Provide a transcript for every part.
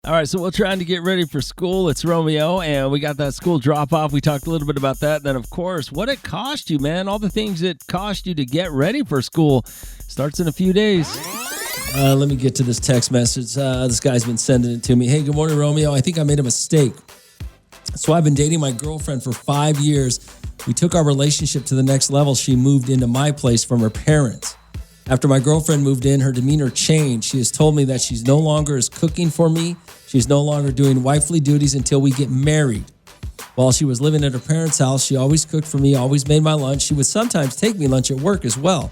All right, so we're trying to get ready for school. It's Romeo, and we got that school drop-off. We talked a little bit about that. Then, of course, what it cost you, man. All the things it cost you to get ready for school starts in a few days. Let me get to this text message. This guy's been sending it to me. Hey, good morning, Romeo. I think I made a mistake. So I've been dating my girlfriend for 5 years. We took our relationship to the next level. She moved into my place from her parents. After my girlfriend moved in, her demeanor changed. She has told me that she's no longer is cooking for me. She's no longer doing wifely duties until we get married. While she was living at her parents' house, she always cooked for me, always made my lunch. She would sometimes take me lunch at work as well.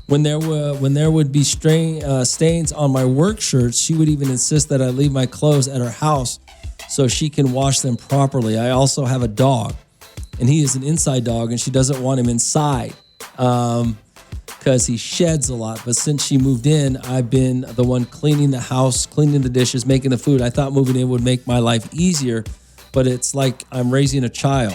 When there would be stains on my work shirts, she would even insist that I leave my clothes at her house so she can wash them properly. I also have a dog, and he is an inside dog, and she doesn't want him inside because he sheds a lot. But since she moved in, I've been the one cleaning the house, cleaning the dishes, making the food. I thought moving in would make my life easier, but it's like I'm raising a child.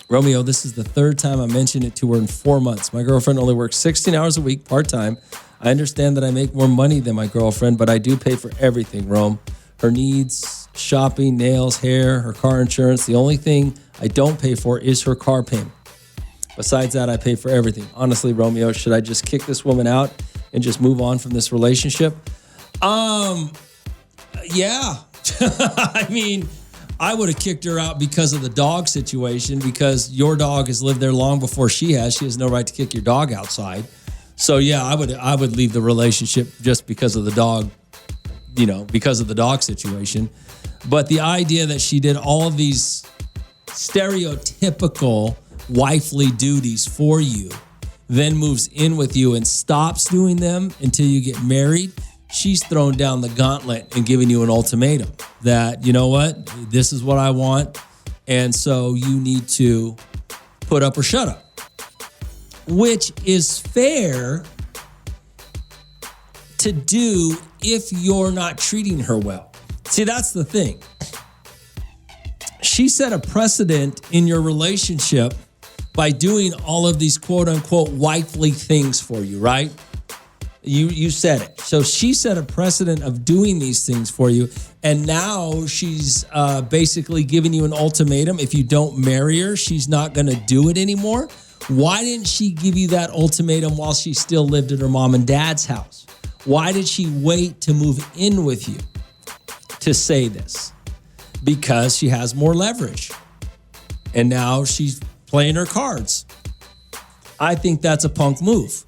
Romeo, this is the third time I mentioned it to her in 4 months. My girlfriend only works 16 hours a week, part-time. I understand that I make more money than my girlfriend, but I do pay for everything, Rome. Her needs, shopping, nails, hair, her car insurance. The only thing I don't pay for is her car payment. Besides that, I pay for everything. Honestly, Romeo, should I just kick this woman out and just move on from this relationship? Yeah. I mean, I would have kicked her out because of the dog situation, because your dog has lived there long before she has. She has no right to kick your dog outside. So yeah, I would leave the relationship just because of the dog, because of the dog situation. But the idea that she did all of these stereotypical wifely duties for you, then moves in with you and stops doing them until you get married, she's thrown down the gauntlet and giving you an ultimatum that, you know what, this is what I want, and so you need to put up or shut up, which is fair to do if you're not treating her well. See, that's the thing. She set a precedent in your relationship by doing all of these quote-unquote wifely things for you, right? You said it. So she set a precedent of doing these things for you, and now she's basically giving you an ultimatum. If you don't marry her, she's not going to do it anymore. Why didn't she give you that ultimatum while she still lived at her mom and dad's house? Why did she wait to move in with you to say this? Because she has more leverage, and now she's playing her cards. I think that's a punk move.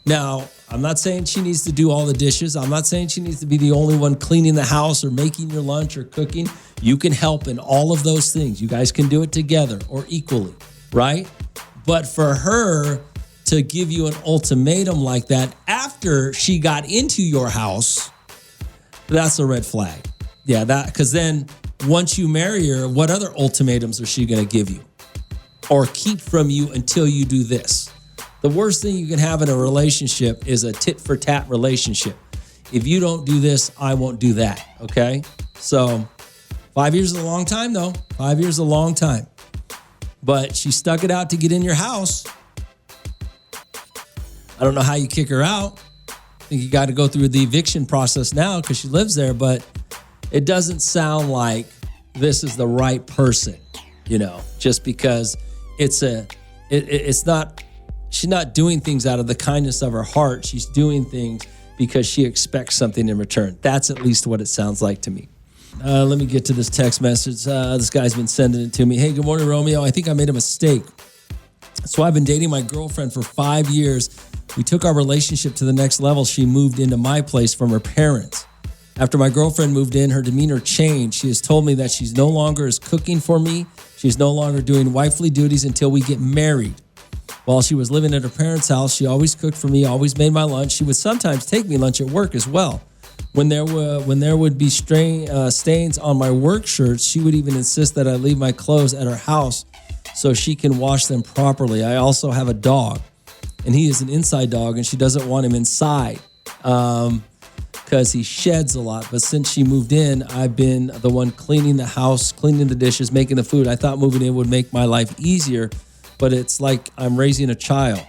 Now, I'm not saying she needs to do all the dishes. I'm not saying she needs to be the only one cleaning the house or making your lunch or cooking. You can help in all of those things. You guys can do it together or equally, right? But for her to give you an ultimatum like that after she got into your house, that's a red flag. Yeah, because then once you marry her, what other ultimatums is she going to give you or keep from you until you do this? The worst thing you can have in a relationship is a tit-for-tat relationship. If you don't do this, I won't do that, okay? So 5 years is a long time, though. 5 years is a long time. But she stuck it out to get in your house. I don't know how you kick her out. I think you got to go through the eviction process now because she lives there, but it doesn't sound like this is the right person, just because it's not. She's not doing things out of the kindness of her heart. She's doing things because she expects something in return. That's at least what it sounds like to me. Let me get to this text message. This guy's been sending it to me. Hey, good morning, Romeo. I think I made a mistake. So I've been dating my girlfriend for 5 years. We took our relationship to the next level. She moved into my place from her parents. After my girlfriend moved in, her demeanor changed. She has told me that she's no longer is cooking for me. She's no longer doing wifely duties until we get married. While she was living at her parents' house, she always cooked for me, always made my lunch. She would sometimes take me lunch at work as well. When there would be stains on my work shirts, she would even insist that I leave my clothes at her house so she can wash them properly. I also have a dog, and he is an inside dog, and she doesn't want him inside because he sheds a lot. But since she moved in, I've been the one cleaning the house, cleaning the dishes, making the food. I thought moving in would make my life easier, but it's like I'm raising a child.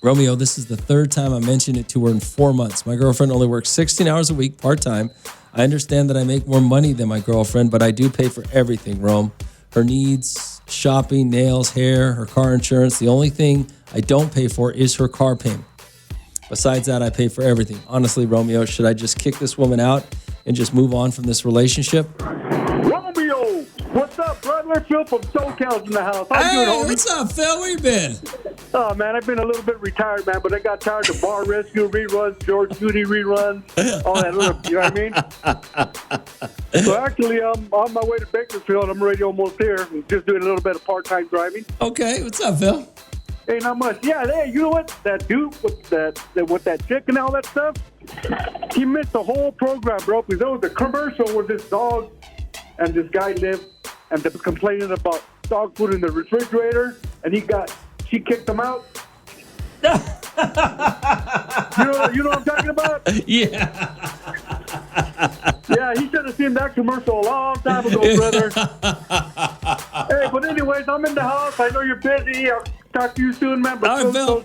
Romeo, this is the third time I mentioned it to her in 4 months. My girlfriend only works 16 hours a week, part-time. I understand that I make more money than my girlfriend, but I do pay for everything, Rome. Her needs, shopping, nails, hair, her car insurance. The only thing I don't pay for is her car payment. Besides that, I pay for everything. Honestly, Romeo, should I just kick this woman out and just move on from this relationship? Romeo, what's up, brother? Phil from SoCal's in the house. How you doing, homie? What's up, Phil? Where you been? Oh, man, I've been a little bit retired, man, but I got tired of Bar Rescue reruns, George Clooney reruns, all that little, you know what I mean? So actually, I'm on my way to Bakersfield. I'm already almost here. I'm just doing a little bit of part-time driving. Okay, what's up, Phil? Hey, not much. Yeah, hey, you know what? That dude with that chick and all that stuff, he missed the whole program, bro, because there was a commercial where this dog and this guy lived, and they were complaining about dog food in the refrigerator, and she kicked him out. You know what I'm talking about? Yeah. Yeah, he should have seen that commercial a long time ago, brother. Hey, but anyways, I'm in the house. I know you're busy. I'll talk to you soon, man. But all right, Phil.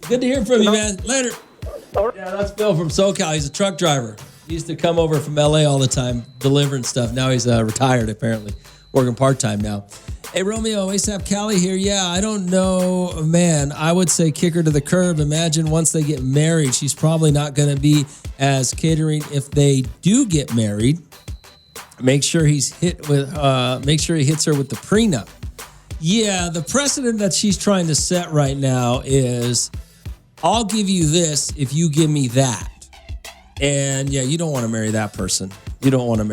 Good to hear from you, man. Later. All right. Yeah, that's Phil from SoCal. He's a truck driver. He used to come over from LA all the time, delivering stuff. Now he's retired, apparently, working part-time now. Hey, Romeo, ASAP Cali here. Yeah, I don't know, man. I would say kick her to the curb. Imagine once they get married, she's probably not going to be as catering if they do get married. Make sure he hits her with the prenup. Yeah, the precedent that she's trying to set right now is, I'll give you this if you give me that. And yeah, you don't want to marry that person. You don't want to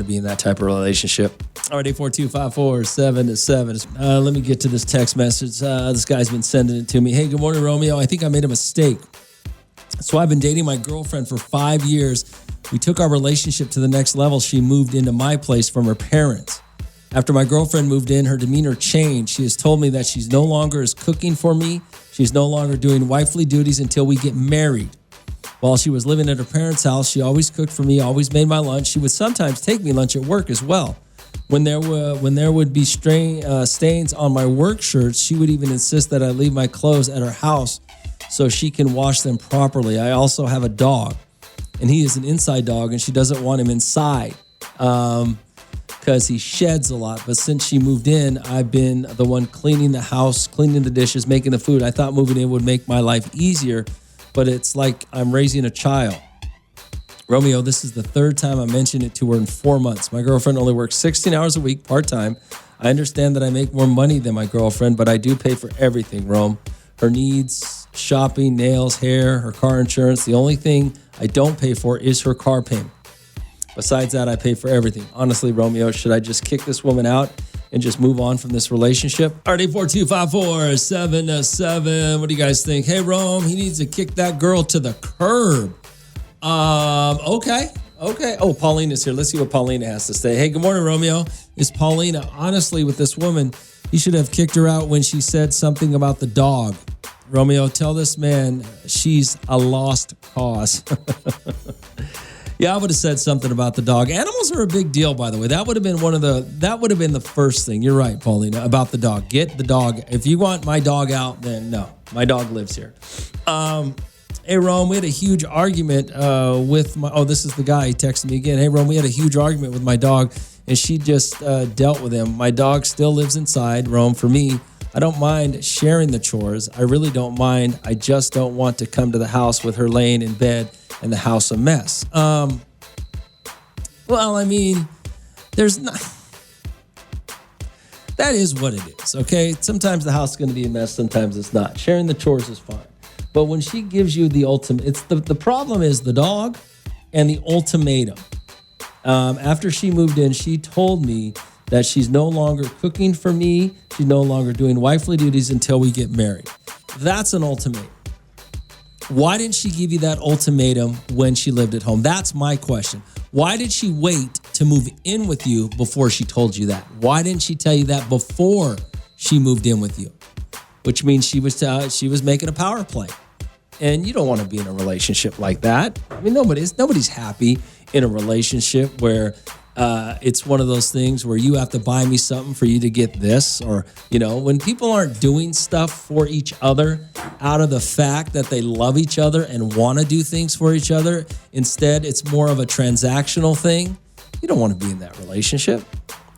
be in that type of relationship. All right, 842-547-7. Let me get to this text message. This guy's been sending it to me. Hey, good morning, Romeo. I think I made a mistake. So I've been dating my girlfriend for 5 years. We took our relationship to the next level. She moved into my place from her parents. After my girlfriend moved in, her demeanor changed. She has told me that she's no longer is cooking for me. She's no longer doing wifely duties until we get married. While she was living at her parents' house, she always cooked for me, always made my lunch. She would sometimes take me lunch at work as well. When there would be stains on my work shirts, she would even insist that I leave my clothes at her house so she can wash them properly. I also have a dog, and he is an inside dog, and she doesn't want him inside because he sheds a lot. But since she moved in, I've been the one cleaning the house, cleaning the dishes, making the food. I thought moving in would make my life easier, but it's like I'm raising a child. Romeo, this is the third time I mentioned it to her in 4 months. My girlfriend only works 16 hours a week, part-time. I understand that I make more money than my girlfriend, but I do pay for everything, Rome. Her needs, shopping, nails, hair, her car insurance. The only thing I don't pay for is her car payment. Besides that, I pay for everything. Honestly, Romeo, should I just kick this woman out and just move on from this relationship? All right, 842-547-7. What do you guys think? Hey, Rome, he needs to kick that girl to the curb. Okay. Oh, Paulina's here. Let's see what Paulina has to say. Hey, good morning, Romeo. It's Paulina. Honestly, with this woman, you should have kicked her out when she said something about the dog. Romeo, tell this man she's a lost cause. Yeah, I would have said something about the dog. Animals are a big deal, by the way. That would have been the first thing. You're right, Paulina, about the dog. Get the dog. If you want my dog out, then no. My dog lives here. Hey, Rome, we had a huge argument with my... Oh, this is the guy. He texted me again. Hey, Rome, we had a huge argument with my dog, and she just dealt with him. My dog still lives inside. Rome, for me, I don't mind sharing the chores. I really don't mind. I just don't want to come to the house with her laying in bed and the house a mess. Well, I mean, there's not... That is what it is, okay? Sometimes the house is going to be a mess. Sometimes it's not. Sharing the chores is fine. But when she gives you the ultimate, it's the problem is the dog and the ultimatum. After she moved in, she told me that she's no longer cooking for me. She's no longer doing wifely duties until we get married. That's an ultimatum. Why didn't she give you that ultimatum when she lived at home? That's my question. Why did she wait to move in with you before she told you that? Why didn't she tell you that before she moved in with you? Which means she was making a power play. And you don't want to be in a relationship like that. I mean, nobody's happy in a relationship where it's one of those things where you have to buy me something for you to get this. Or, when people aren't doing stuff for each other out of the fact that they love each other and want to do things for each other, instead it's more of a transactional thing, you don't want to be in that relationship.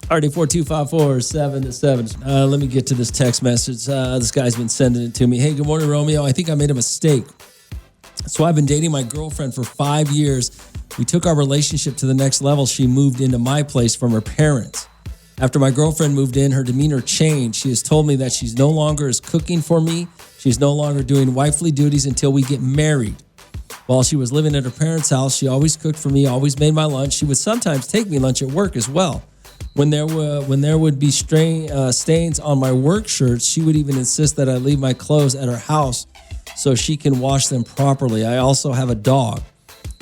Alrighty, 42547-7. Let me get to this text message. This guy's been sending it to me. Hey, good morning, Romeo. I think I made a mistake. So I've been dating my girlfriend for 5 years. We took our relationship to the next level. She moved into my place from her parents. After my girlfriend moved in, her demeanor changed. She has told me that she's no longer is cooking for me. She's no longer doing wifely duties until we get married. While she was living at her parents' house, she always cooked for me, always made my lunch. She would sometimes take me lunch at work as well. When there would be stains on my work shirts, she would even insist that I leave my clothes at her house so she can wash them properly. I also have a dog,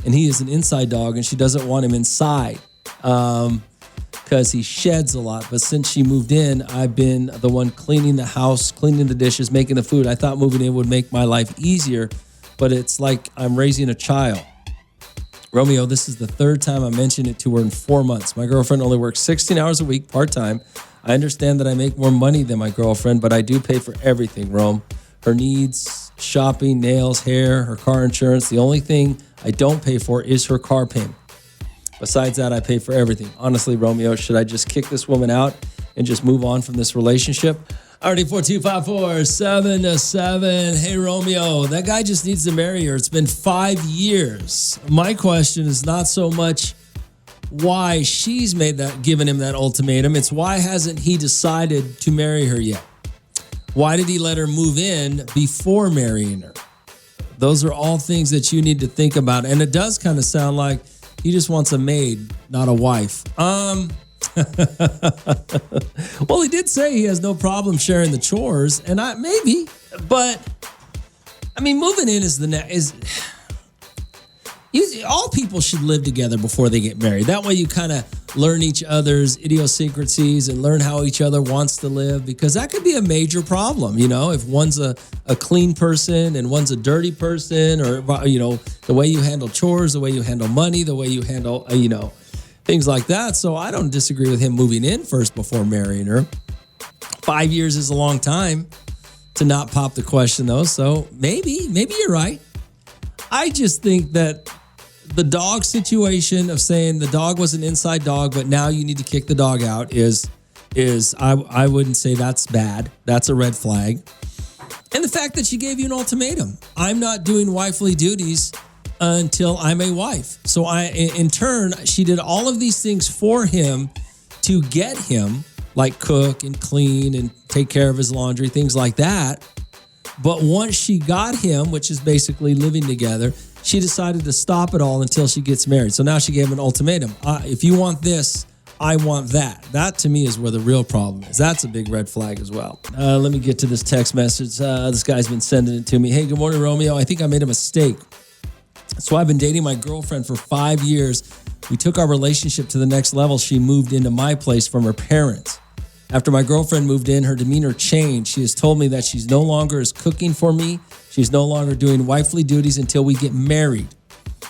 and he is an inside dog, and she doesn't want him inside because he sheds a lot. But since she moved in, I've been the one cleaning the house, cleaning the dishes, making the food. I thought moving in would make my life easier, but it's like I'm raising a child. Romeo, this is the third time I mentioned it to her in 4 months. My girlfriend only works 16 hours a week, part-time. I understand that I make more money than my girlfriend, but I do pay for everything, Rome. Her needs, shopping, nails, hair, her car insurance. The only thing I don't pay for is her car payment. Besides that, I pay for everything. Honestly, Romeo, should I just kick this woman out and just move on from this relationship? Already, 42547-7. Hey, Romeo, that guy just needs to marry her. It's been 5 years. My question is not so much why she's given him that ultimatum. It's why hasn't he decided to marry her yet? Why did he let her move in before marrying her? Those are all things that you need to think about. And it does kind of sound like he just wants a maid, not a wife. Well, he did say he has no problem sharing the chores, and maybe, but I mean, moving in all people should live together before they get married. That way you kind of learn each other's idiosyncrasies and learn how each other wants to live, because that could be a major problem, if one's a clean person and one's a dirty person, or, the way you handle chores, the way you handle money, the way you handle, things like that. So I don't disagree with him moving in first before marrying her. 5 years is a long time to not pop the question, though. So maybe you're right. I just think that the dog situation of saying the dog was an inside dog, but now you need to kick the dog out is I wouldn't say that's bad. That's a red flag. And the fact that she gave you an ultimatum. I'm not doing wifely duties until I'm a wife. So in turn, she did all of these things for him to get him, like cook and clean and take care of his laundry, things like that. But once she got him, which is basically living together, she decided to stop it all until she gets married. So now she gave him an ultimatum. If you want this, I want that. That to me is where the real problem is. That's a big red flag as well. Let me get to this text message. This guy's been sending it to me. Hey, good morning, Romeo. I think I made a mistake. So I've been dating my girlfriend for 5 years. We took our relationship to the next level. She moved into my place from her parents. After my girlfriend moved in, her demeanor changed. She has told me that she's no longer is cooking for me. She's no longer doing wifely duties until we get married.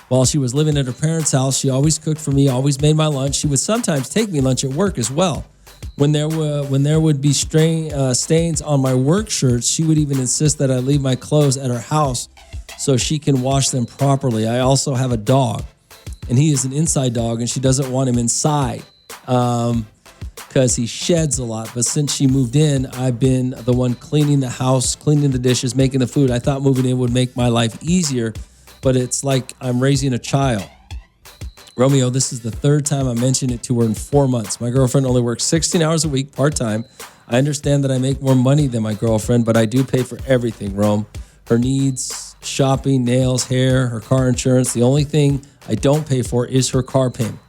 While she was living at her parents' house, she always cooked for me, always made my lunch. She would sometimes take me lunch at work as well. When there would be stains on my work shirts, she would even insist that I leave my clothes at her house so she can wash them properly. I also have a dog, and he is an inside dog, and she doesn't want him inside because he sheds a lot. But since she moved in, I've been the one cleaning the house, cleaning the dishes, making the food. I thought moving in would make my life easier, but it's like I'm raising a child. Romeo, this is the third time I mentioned it to her in 4 months. My girlfriend only works 16 hours a week, part-time. I understand that I make more money than my girlfriend, but I do pay for everything, Rome. Her needs, shopping, nails, hair, her car insurance. The only thing I don't pay for is her car payment.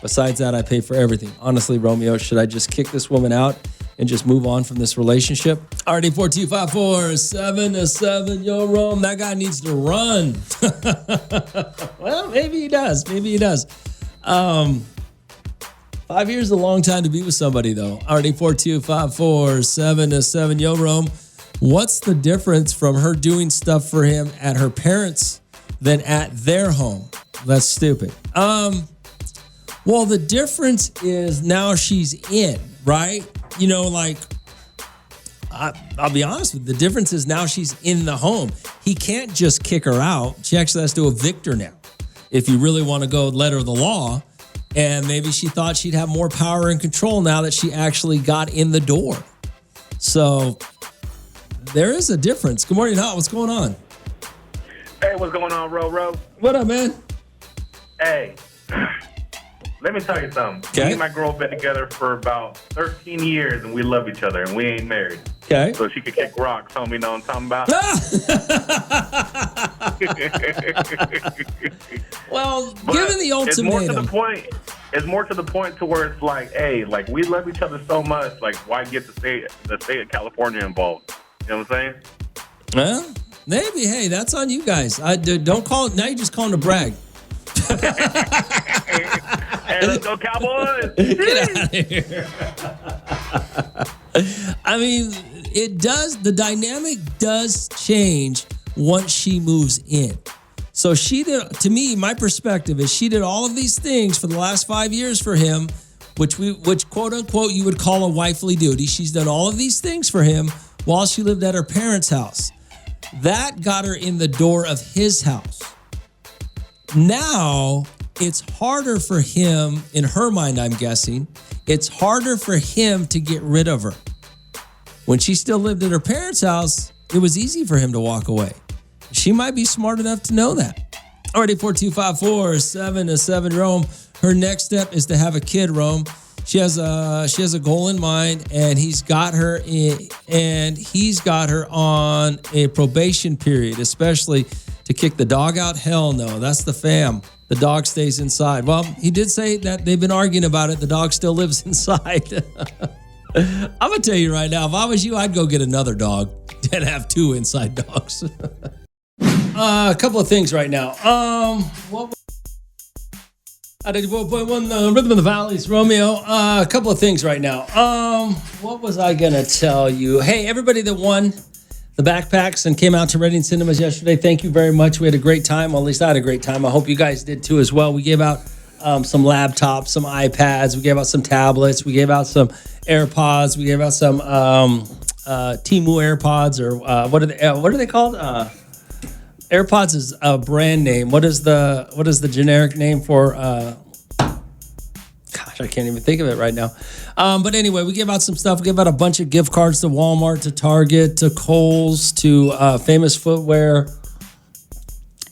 Besides that, I pay for everything. Honestly, Romeo, should I just kick this woman out and just move on from this relationship? Already, 42547-7. Yo, Rome, that guy needs to run. Well, maybe he does. 5 years is a long time to be with somebody, though. Already, 42547-7. Yo, Rome, what's the difference from her doing stuff for him at her parents than at their home? That's stupid. Well, the difference is now she's in, right? You know, like, I'll be honest with you. The difference is now she's in the home. He can't just kick her out. She actually has to evict her now. If you really want to go letter of the law. And maybe she thought she'd have more power and control now that she actually got in the door. So there is a difference. Good morning, Hot. What's going on? Hey, what's going on, Ro? What up, man? Hey, let me tell you something. Okay. Me and my girl been together for about 13 years, and we love each other, and we ain't married. Okay. So she could kick rocks, homie, know what I'm talking about? Well, But given the ultimatum. It's more to the point to where it's like, hey, like, we love each other so much, like, why get the state of California involved? You know what I'm saying? Well, maybe. Hey, that's on you guys. Don't call it. Now you're just calling to brag. Hey, let's go, Cowboys! Get out of here. I mean, it does. The dynamic does change once she moves in. So she did. To me, my perspective is she did all of these things for the last 5 years for him, which quote unquote you would call a wifely duty. She's done all of these things for him while she lived at her parents' house. That got her in the door of his house. Now it's harder for him, in her mind, I'm guessing, it's harder for him to get rid of her. When she still lived at her parents' house, it was easy for him to walk away. She might be smart enough to know that. Already 42547-7, Rome. Her next step is to have a kid, Rome. She has a goal in mind, and he's got her on a probation period, especially to kick the dog out. Hell no, that's the fam. The dog stays inside. Well, he did say that they've been arguing about it. The dog still lives inside. I'm gonna tell you right now, if I was you, I'd go get another dog and have 2 inside dogs. A couple of things right now. Rhythm of the Valleys, Romeo. A couple of things right now. What was I gonna tell you? Hey, everybody that won the backpacks and came out to Reading Cinemas yesterday, thank you very much. We had a great time. Well, at least I had a great time. I hope you guys did too as well. We gave out some laptops, some iPads. We gave out some tablets. We gave out some AirPods. We gave out some Temu AirPods, or what are they called? AirPods is a brand name. What is the generic name for? Gosh, I can't even think of it right now. But anyway, we gave out some stuff. We gave out a bunch of gift cards to Walmart, to Target, to Kohl's, to Famous Footwear,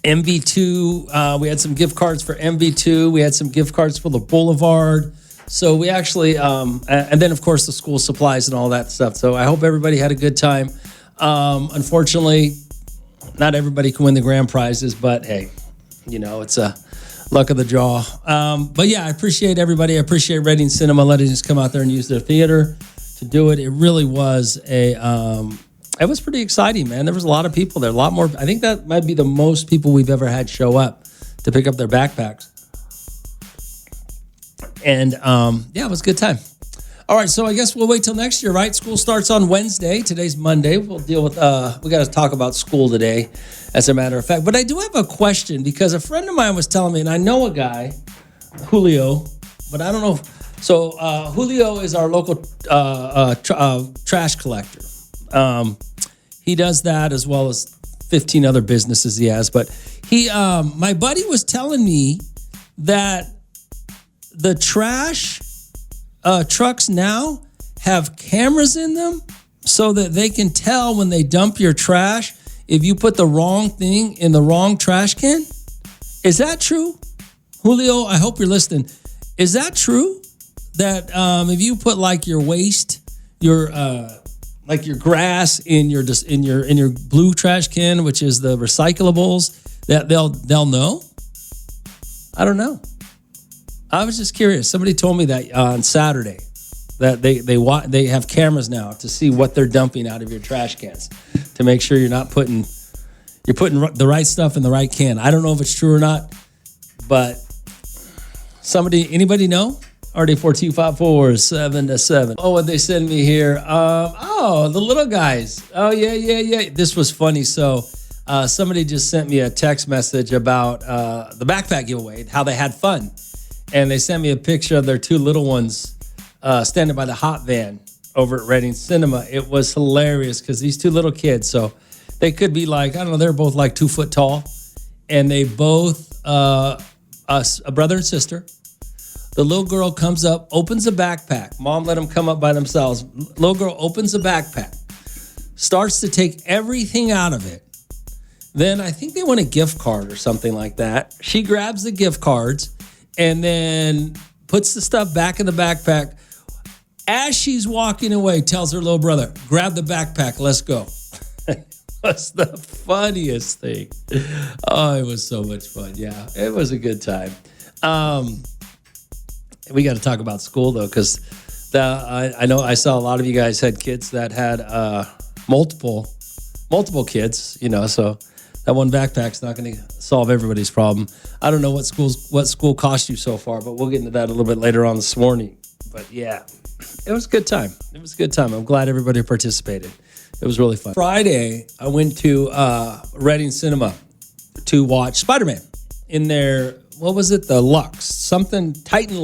MV2. We had some gift cards for MV2. We had some gift cards for the Boulevard. So we actually, and then of course the school supplies and all that stuff. So I hope everybody had a good time. Unfortunately, not everybody can win the grand prizes, but hey, you know, it's a luck of the draw. But yeah, I appreciate everybody. I appreciate Reading Cinema letting us come out there and use their theater to do it. It really was it was pretty exciting, man. There was a lot of people there, a lot more. I think that might be the most people we've ever had show up to pick up their backpacks. And yeah, it was a good time. All right, so I guess we'll wait till next year, right? School starts on Wednesday. Today's Monday. We'll deal with, we got to talk about school today, as a matter of fact. But I do have a question, because a friend of mine was telling me, and I know a guy, Julio, but I don't know. So Julio is our local trash collector. He does that as well as 15 other businesses he has. But my buddy was telling me that the trash trucks now have cameras in them so that they can tell when they dump your trash if you put the wrong thing in the wrong trash can. Is that true? Julio, I hope you're listening. Is that true? That if you put like your waste, your like your grass in your blue trash can, which is the recyclables, that they'll know? I don't know. I was just curious. Somebody told me that on Saturday that they have cameras now to see what they're dumping out of your trash cans to make sure you're putting the right stuff in the right can. I don't know if it's true or not, but anybody know? RD42547-7. Oh, what they send me here? The little guys. Oh yeah. This was funny. So somebody just sent me a text message about the backpack giveaway, how they had fun. and they sent me a picture of their two little ones standing by the hot van over at Reading Cinema. It was hilarious because these two little kids, so they could be like, I don't know, they're both like 2 foot tall, and they both, a brother and sister. The little girl comes up, opens a backpack. Mom let them come up by themselves. Little girl opens a backpack, starts to take everything out of it. Then I think they want a gift card or something like that. She grabs the gift cards and then puts the stuff back in the backpack. As she's walking away, tells her little brother, grab the backpack, let's go. That's the funniest thing. Oh, it was so much fun. Yeah, it was a good time. We got to talk about school, though, because I know I saw a lot of you guys had kids that had multiple kids, so that one backpack's not going to solve everybody's problem. I don't know what school cost you so far, but we'll get into that a little bit later on this morning. But yeah, it was a good time. I'm glad everybody participated. It was really fun. Friday, I went to Reading Cinema to watch Spider-Man in their, what was it? The Titan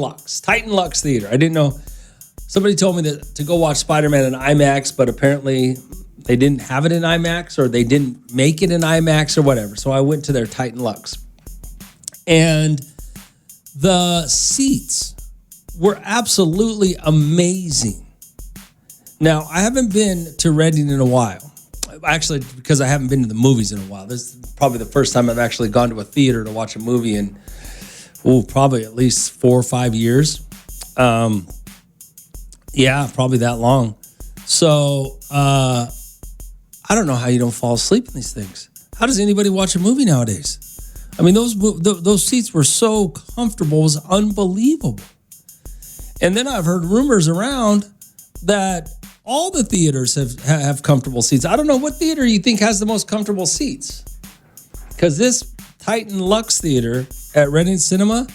Lux Theater. I didn't know. Somebody told me to go watch Spider-Man in IMAX, but apparently they didn't have it in IMAX, or they didn't make it in IMAX or whatever. So I went to their Titan Lux. And the seats were absolutely amazing. Now, I haven't been to Reading in a while. Actually, because I haven't been to the movies in a while. This is probably the first time I've actually gone to a theater to watch a movie in, probably at least 4 or 5 years. Yeah, probably that long. So, I don't know how you don't fall asleep in these things. How does anybody watch a movie nowadays? I mean, those seats were so comfortable. It was unbelievable. And then I've heard rumors around that all the theaters have comfortable seats. I don't know what theater you think has the most comfortable seats. Because this Titan Lux Theater at Reading Cinema,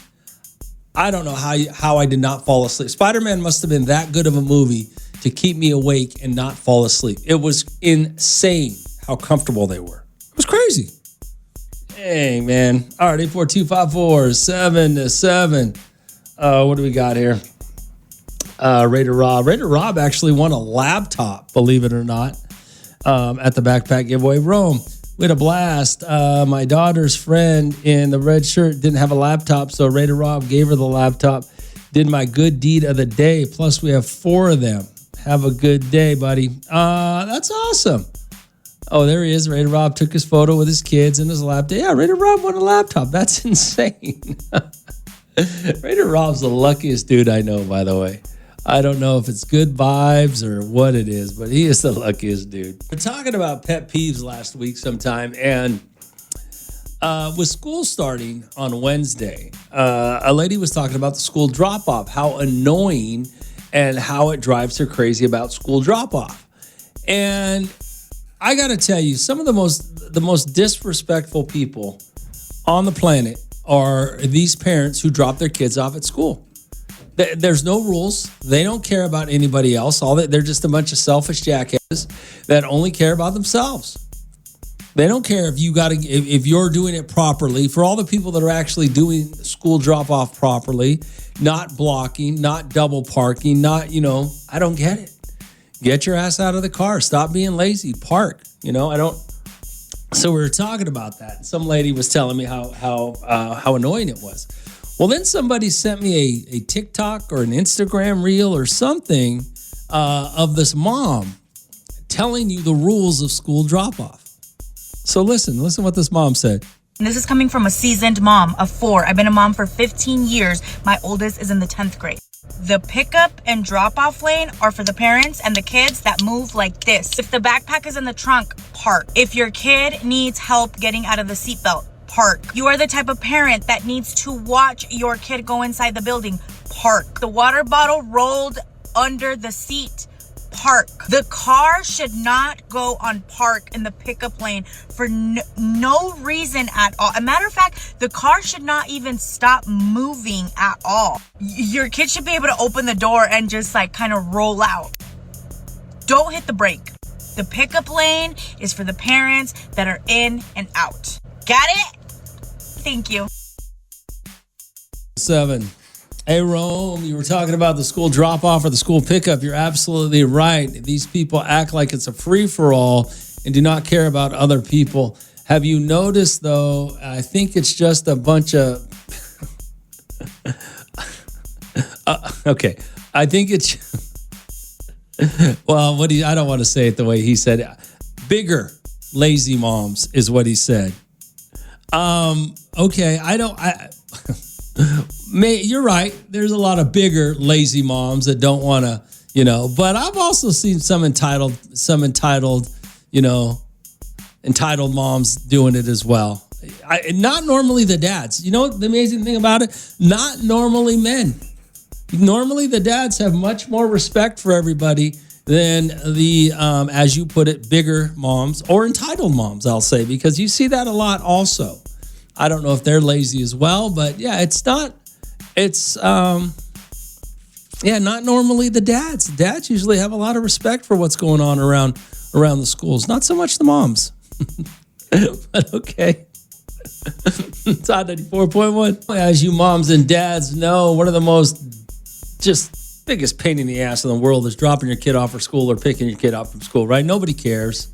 I don't know how I did not fall asleep. Spider-Man must have been that good of a movie to keep me awake and not fall asleep. It was insane how comfortable they were. It was crazy. Hey, man. All right, 842-547-7. What do we got here? Raider Rob actually won a laptop, believe it or not, at the backpack giveaway. Rome, we had a blast. My daughter's friend in the red shirt didn't have a laptop, so Raider Rob gave her the laptop. Did my good deed of the day. Plus, we have 4 of them. Have a good day, buddy. That's awesome. Oh, there he is. Raider Rob took his photo with his kids and his laptop. Yeah, Raider Rob won a laptop. That's insane. Raider Rob's the luckiest dude I know, by the way. I don't know if it's good vibes or what it is, but he is the luckiest dude. We're talking about pet peeves last week sometime, and with school starting on Wednesday, a lady was talking about the school drop-off, how annoying and how it drives her crazy about school drop-off. And I got to tell you, some of the most disrespectful people on the planet are these parents who drop their kids off at school. There's no rules. They don't care about anybody else. They're just a bunch of selfish jackasses that only care about themselves. They don't care if you're doing it properly. For all the people that are actually doing school drop off properly, not blocking, not double parking, I don't get it. Get your ass out of the car. Stop being lazy. Park. So we were talking about that. Some lady was telling me how annoying it was. Well, then somebody sent me a TikTok or an Instagram reel or something of this mom telling you the rules of school drop-off. So listen what this mom said. And this is coming from a seasoned mom of 4. I've been a mom for 15 years. My oldest is in the 10th grade. The pickup and drop-off lane are for the parents and the kids that move like this. If the backpack is in the trunk, park. If your kid needs help getting out of the seatbelt, park. You are the type of parent that needs to watch your kid go inside the building, park. The water bottle rolled under the seat, park. The car should not go on park in the pickup lane for no reason at all. As a matter of fact, the car should not even stop moving at all. Your kid should be able to open the door and just kind of roll out. Don't hit the brake. The pickup lane is for the parents that are in and out. Got it? Thank you. 7. Hey, Rome, you were talking about the school drop-off or the school pickup. You're absolutely right. These people act like it's a free-for-all and do not care about other people. Have you noticed, though, I think it's just a bunch of... okay, I think it's... well, I don't want to say it the way he said it. Bigger lazy moms is what he said. Okay, you're right. There's a lot of bigger lazy moms that don't want to, but I've also seen some entitled, entitled moms doing it as well. Not normally the dads. You know what the amazing thing about it? Not normally men. Normally the dads have much more respect for everybody than the, as you put it, bigger moms or entitled moms, I'll say, because you see that a lot also. I don't know if they're lazy as well, but yeah, not normally the dads. Dads usually have a lot of respect for what's going on around the schools. Not so much the moms. But okay. It's on 94.1. As you moms and dads know, one of the most just biggest pain in the ass in the world is dropping your kid off for school or picking your kid up from school, right? Nobody cares.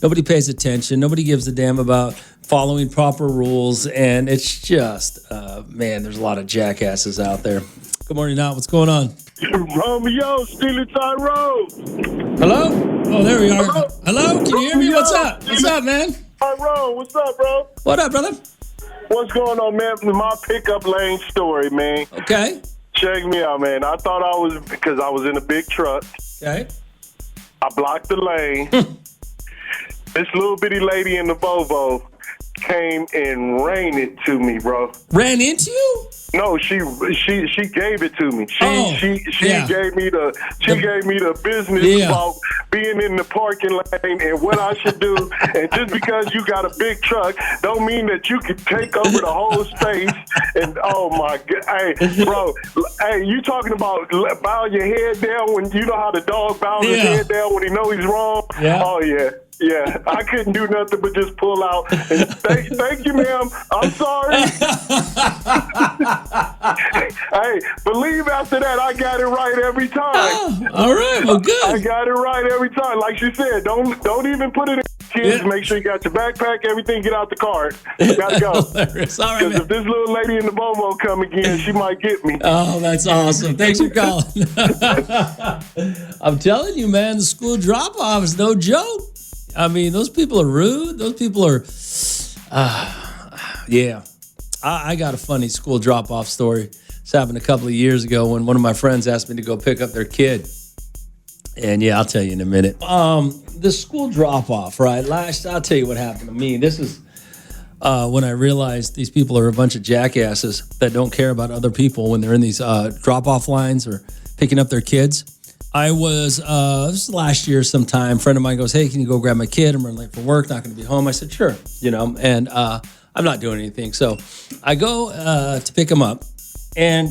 Nobody pays attention. Nobody gives a damn about following proper rules. And it's just, there's a lot of jackasses out there. Good morning, Nat. What's going on? Romeo, Steely Tyrone. Hello? Oh, there we are. Hello? Can you hear me? What's up? What's up, man? Tyrone, what's up, bro? What up, brother? What's going on, man? My pickup lane story, man. Okay. Check me out, man. I thought because I was in a big truck. Okay. I blocked the lane. This little bitty lady in the Volvo came and ran it to me, bro. Ran into you? No, she gave it to me. She gave me the business about being in the parking lane and what I should do. And just because you got a big truck, don't mean that you can take over the whole space. And oh my God, hey, bro, hey, you talking about bow your head down when you know how the dog bows his head down when he know he's wrong? Yeah. Oh yeah. Yeah, I couldn't do nothing but just pull out. And thank you, ma'am. I'm sorry. Hey, believe after that, I got it right every time. Oh, all right, well, good. I got it right every time. Like she said, don't even put it in. Kids, make sure you got your backpack, everything, get out the car. Gotta go. Because if this little lady in the Volvo come again, she might get me. Oh, that's awesome. Thanks for calling. I'm telling you, man, the school drop-off is no joke. I mean, those people are rude. Those people are, yeah. I got a funny school drop-off story. This happened a couple of years ago when one of my friends asked me to go pick up their kid. And yeah, I'll tell you in a minute. The school drop-off, right? I'll tell you what happened to me. This is when I realized these people are a bunch of jackasses that don't care about other people when they're in these drop-off lines or picking up their kids. I was, this was last year sometime, a friend of mine goes, hey, can you go grab my kid? I'm running late for work, not going to be home. I said, sure, and I'm not doing anything. So I go to pick him up, and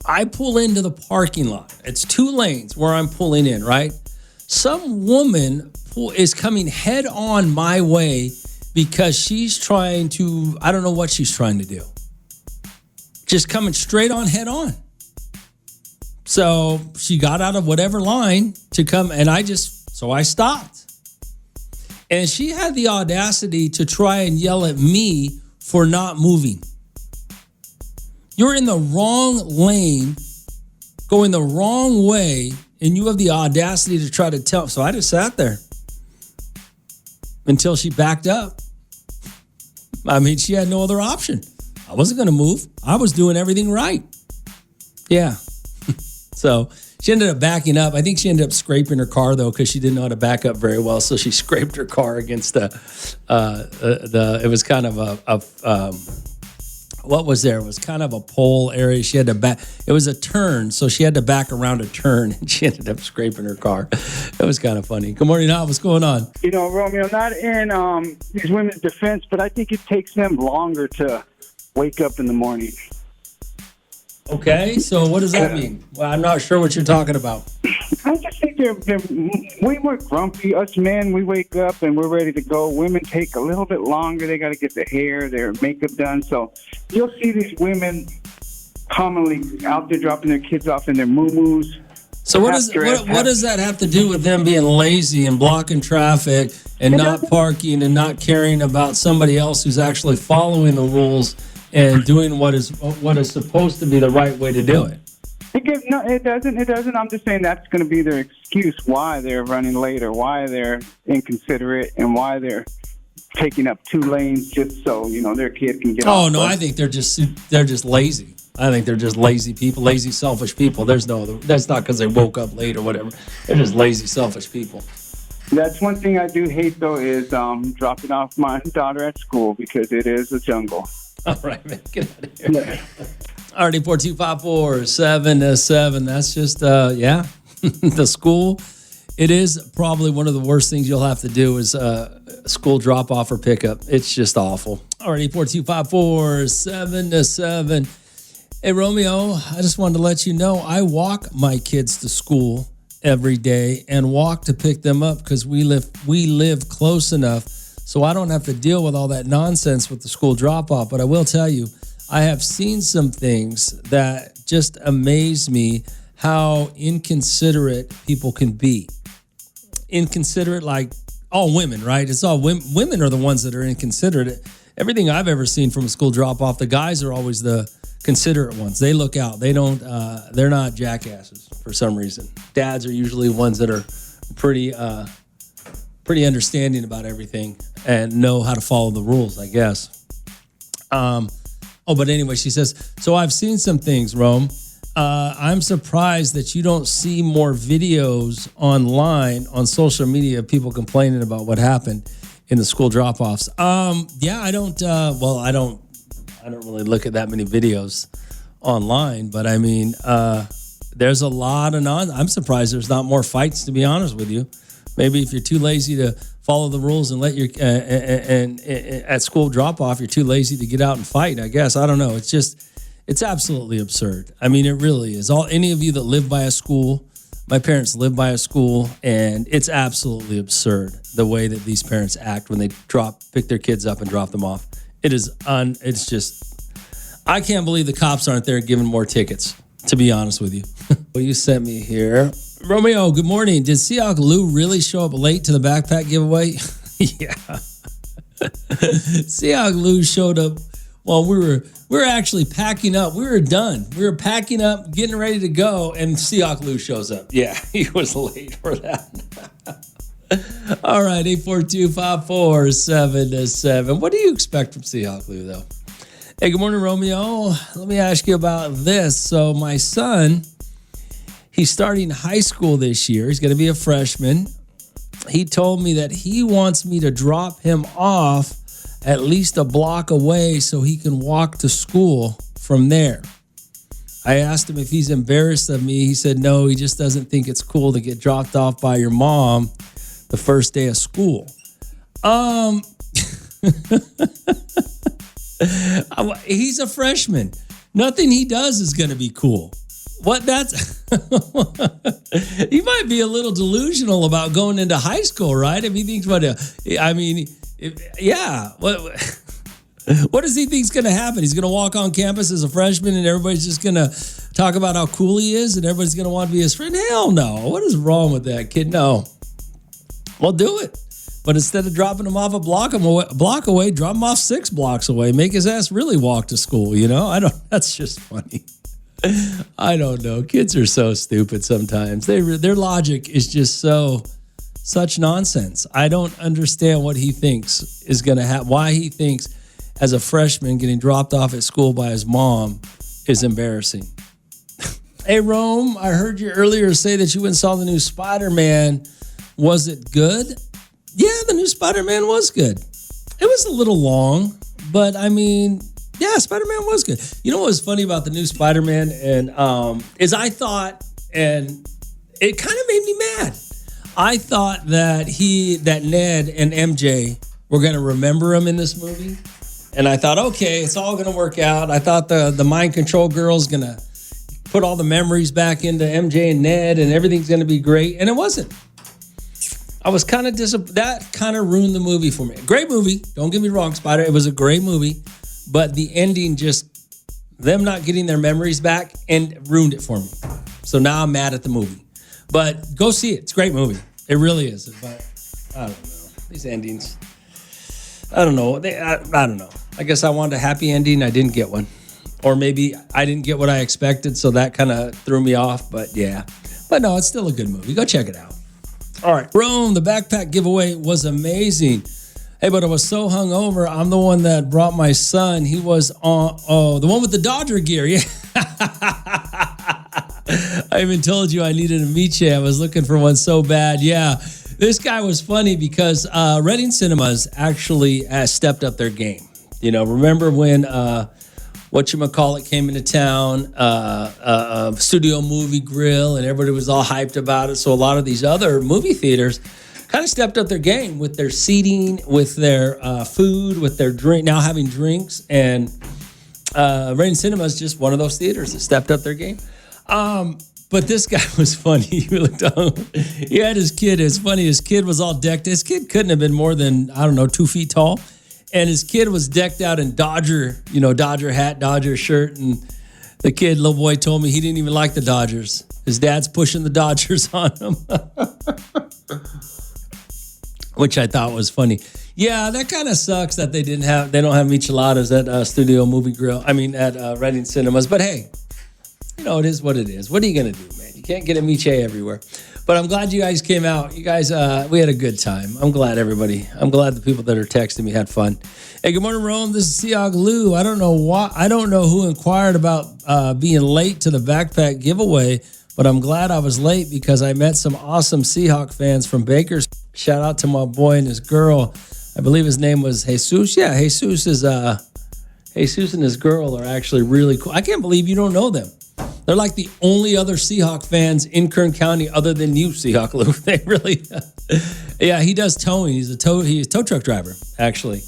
I pull into the parking lot. It's 2 lanes where I'm pulling in, right? Some woman is coming head on my way because she's trying to, I don't know what she's trying to do. Just coming straight on head on. So she got out of whatever line to come, and I stopped. And she had the audacity to try and yell at me for not moving. You're in the wrong lane, going the wrong way, and you have the audacity to try to tell. So I just sat there until she backed up. I mean, she had no other option. I wasn't going to move. I was doing everything right. Yeah. So she ended up backing up. I think she ended up scraping her car, though, because she didn't know how to back up very well. So she scraped her car against it was kind of what was there? It was kind of a pole area. She had to back. It was a turn, so she had to back around a turn, and she ended up scraping her car. It was kind of funny. Good morning, Al. What's going on? Romeo, not in these women's defense, but I think it takes them longer to wake up in the morning. Okay, so what does that mean? Well, I'm not sure what you're talking about. I just think they're way more grumpy. Us men, we wake up and we're ready to go. Women take a little bit longer. They got to get their hair, their makeup done. So you'll see these women commonly out there dropping their kids off in their moo-moos. So what does that have to do with them being lazy and blocking traffic and not parking and not caring about somebody else who's actually following the rules and doing what is supposed to be the right way to do it? No, it doesn't. It doesn't. I'm just saying that's going to be their excuse why they're running late or why they're inconsiderate and why they're taking up 2 lanes just so their kid can get. Oh no, I think they're just lazy. I think they're just lazy people, lazy, selfish people. That's not because they woke up late or whatever. They're just lazy, selfish people. That's one thing I do hate, though, is dropping off my daughter at school because it is a jungle. All right, man. Get out of here. Yeah. All righty, 4254777. That's just, the school. It is probably one of the worst things you'll have to do is school drop-off or pickup. It's just awful. All righty, 4254777. Hey, Romeo, I just wanted to let you know I walk my kids to school every day and walk to pick them up because we live close enough so I don't have to deal with all that nonsense with the school drop-off. But I will tell you, I have seen some things that just amaze me how inconsiderate people can be. Inconsiderate like all women, right? It's all women are the ones that are inconsiderate. Everything I've ever seen from a school drop-off, the guys are always the considerate ones. They look out. They don't. They're not jackasses for some reason. Dads are usually ones that are pretty understanding about everything and know how to follow the rules, I guess. But anyway, she says, so I've seen some things, Rome. I'm surprised that you don't see more videos online on social media of people complaining about what happened in the school drop-offs. I don't. I don't really look at that many videos online, but I mean, there's a lot of I'm surprised there's not more fights, to be honest with you. Maybe if you're too lazy to follow the rules and let your at school drop off, you're too lazy to get out and fight. I guess I don't know. It's absolutely absurd. I mean, it really is. Any of you that live by a school, my parents live by a school, and it's absolutely absurd the way that these parents act when they pick their kids up and drop them off. It's just, I can't believe the cops aren't there giving more tickets, to be honest with you. Well, you sent me here. Romeo, good morning. Did Seahawk Lou really show up late to the backpack giveaway? Yeah. Seahawk Lou showed up while we were actually packing up. We were done. We were packing up, getting ready to go, and Seahawk Lou shows up. Yeah, he was late for that. All right, 842-5477. What do you expect from Seahawk Lou, though? Hey, good morning, Romeo. Let me ask you about this. So my son, he's starting high school this year. He's going to be a freshman. He told me that he wants me to drop him off at least a block away so he can walk to school from there. I asked him if he's embarrassed of me. He said no, he just doesn't think it's cool to get dropped off by your mom the first day of school. He's a freshman. Nothing he does is going to be cool. He might be a little delusional about going into high school, right? If he thinks what does he think's going to happen? He's going to walk on campus as a freshman and everybody's just going to talk about how cool he is and everybody's going to want to be his friend? Hell no. What is wrong with that kid? No. Well, do it. But instead of dropping him off a block away, drop him off 6 blocks away. Make his ass really walk to school, That's just funny. I don't know. Kids are so stupid sometimes. Their logic is just such nonsense. I don't understand what he thinks is going to happen. Why he thinks as a freshman getting dropped off at school by his mom is embarrassing. Hey, Rome, I heard you earlier say that you went and saw the new Spider-Man. Was it good? Yeah, the new Spider-Man was good. It was a little long, but I mean, yeah, Spider-Man was good. You know what was funny about the new Spider-Man is I thought, and it kind of made me mad. I thought that Ned and MJ were going to remember him in this movie. And I thought, okay, it's all going to work out. I thought the mind control girl's going to put all the memories back into MJ and Ned and everything's going to be great. And it wasn't. I was kind of disappointed. That kind of ruined the movie for me. Great movie. Don't get me wrong, Spider. It was a great movie. But the ending just them not getting their memories back and ruined it for me. So now I'm mad at the movie. But go see it. It's a great movie. It really is. But I don't know. These endings. I don't know. I don't know. I guess I wanted a happy ending. I didn't get one. Or maybe I didn't get what I expected, so that kind of threw me off. But yeah. But no, it's still a good movie. Go check it out. All right. Rome, the backpack giveaway was amazing. Hey, but I was so hungover. I'm the one that brought my son. He was on, the one with the Dodger gear. Yeah. I even told you I needed a Miche. I was looking for one so bad. Yeah. This guy was funny because Reading Cinemas actually has stepped up their game. You know, remember when whatchamacallit came into town, Studio Movie Grill, and everybody was all hyped about it. So a lot of these other movie theaters kind of stepped up their game with their seating, with their food, with their drink, now having drinks. And Reading Cinema is just one of those theaters that stepped up their game. But this guy was funny. He looked on. He had his kid. It's funny. His kid was all decked. His kid couldn't have been more than, 2 feet tall. And his kid was decked out in Dodger hat, Dodger shirt. And the kid, little boy, told me he didn't even like the Dodgers. His dad's pushing the Dodgers on him. Which I thought was funny. Yeah, that kind of sucks that they don't have micheladas at Studio Movie Grill. At Reading Cinemas. But hey, it is what it is. What are you going to do, man? You can't get a Miche everywhere. But I'm glad you guys came out. You guys, we had a good time. I'm glad the people that are texting me had fun. Hey, good morning, Rome. This is Seahawk Lou. I don't know who inquired about being late to the backpack giveaway, but I'm glad I was late because I met some awesome Seahawk fans from Bakersfield. Shout out to my boy and his girl. I believe his name was Jesus. Yeah, Jesus and his girl are actually really cool. I can't believe you don't know them. They're like the only other Seahawk fans in Kern County other than you, Seahawk Lou. They really, yeah, he does towing. He's a tow truck driver, actually.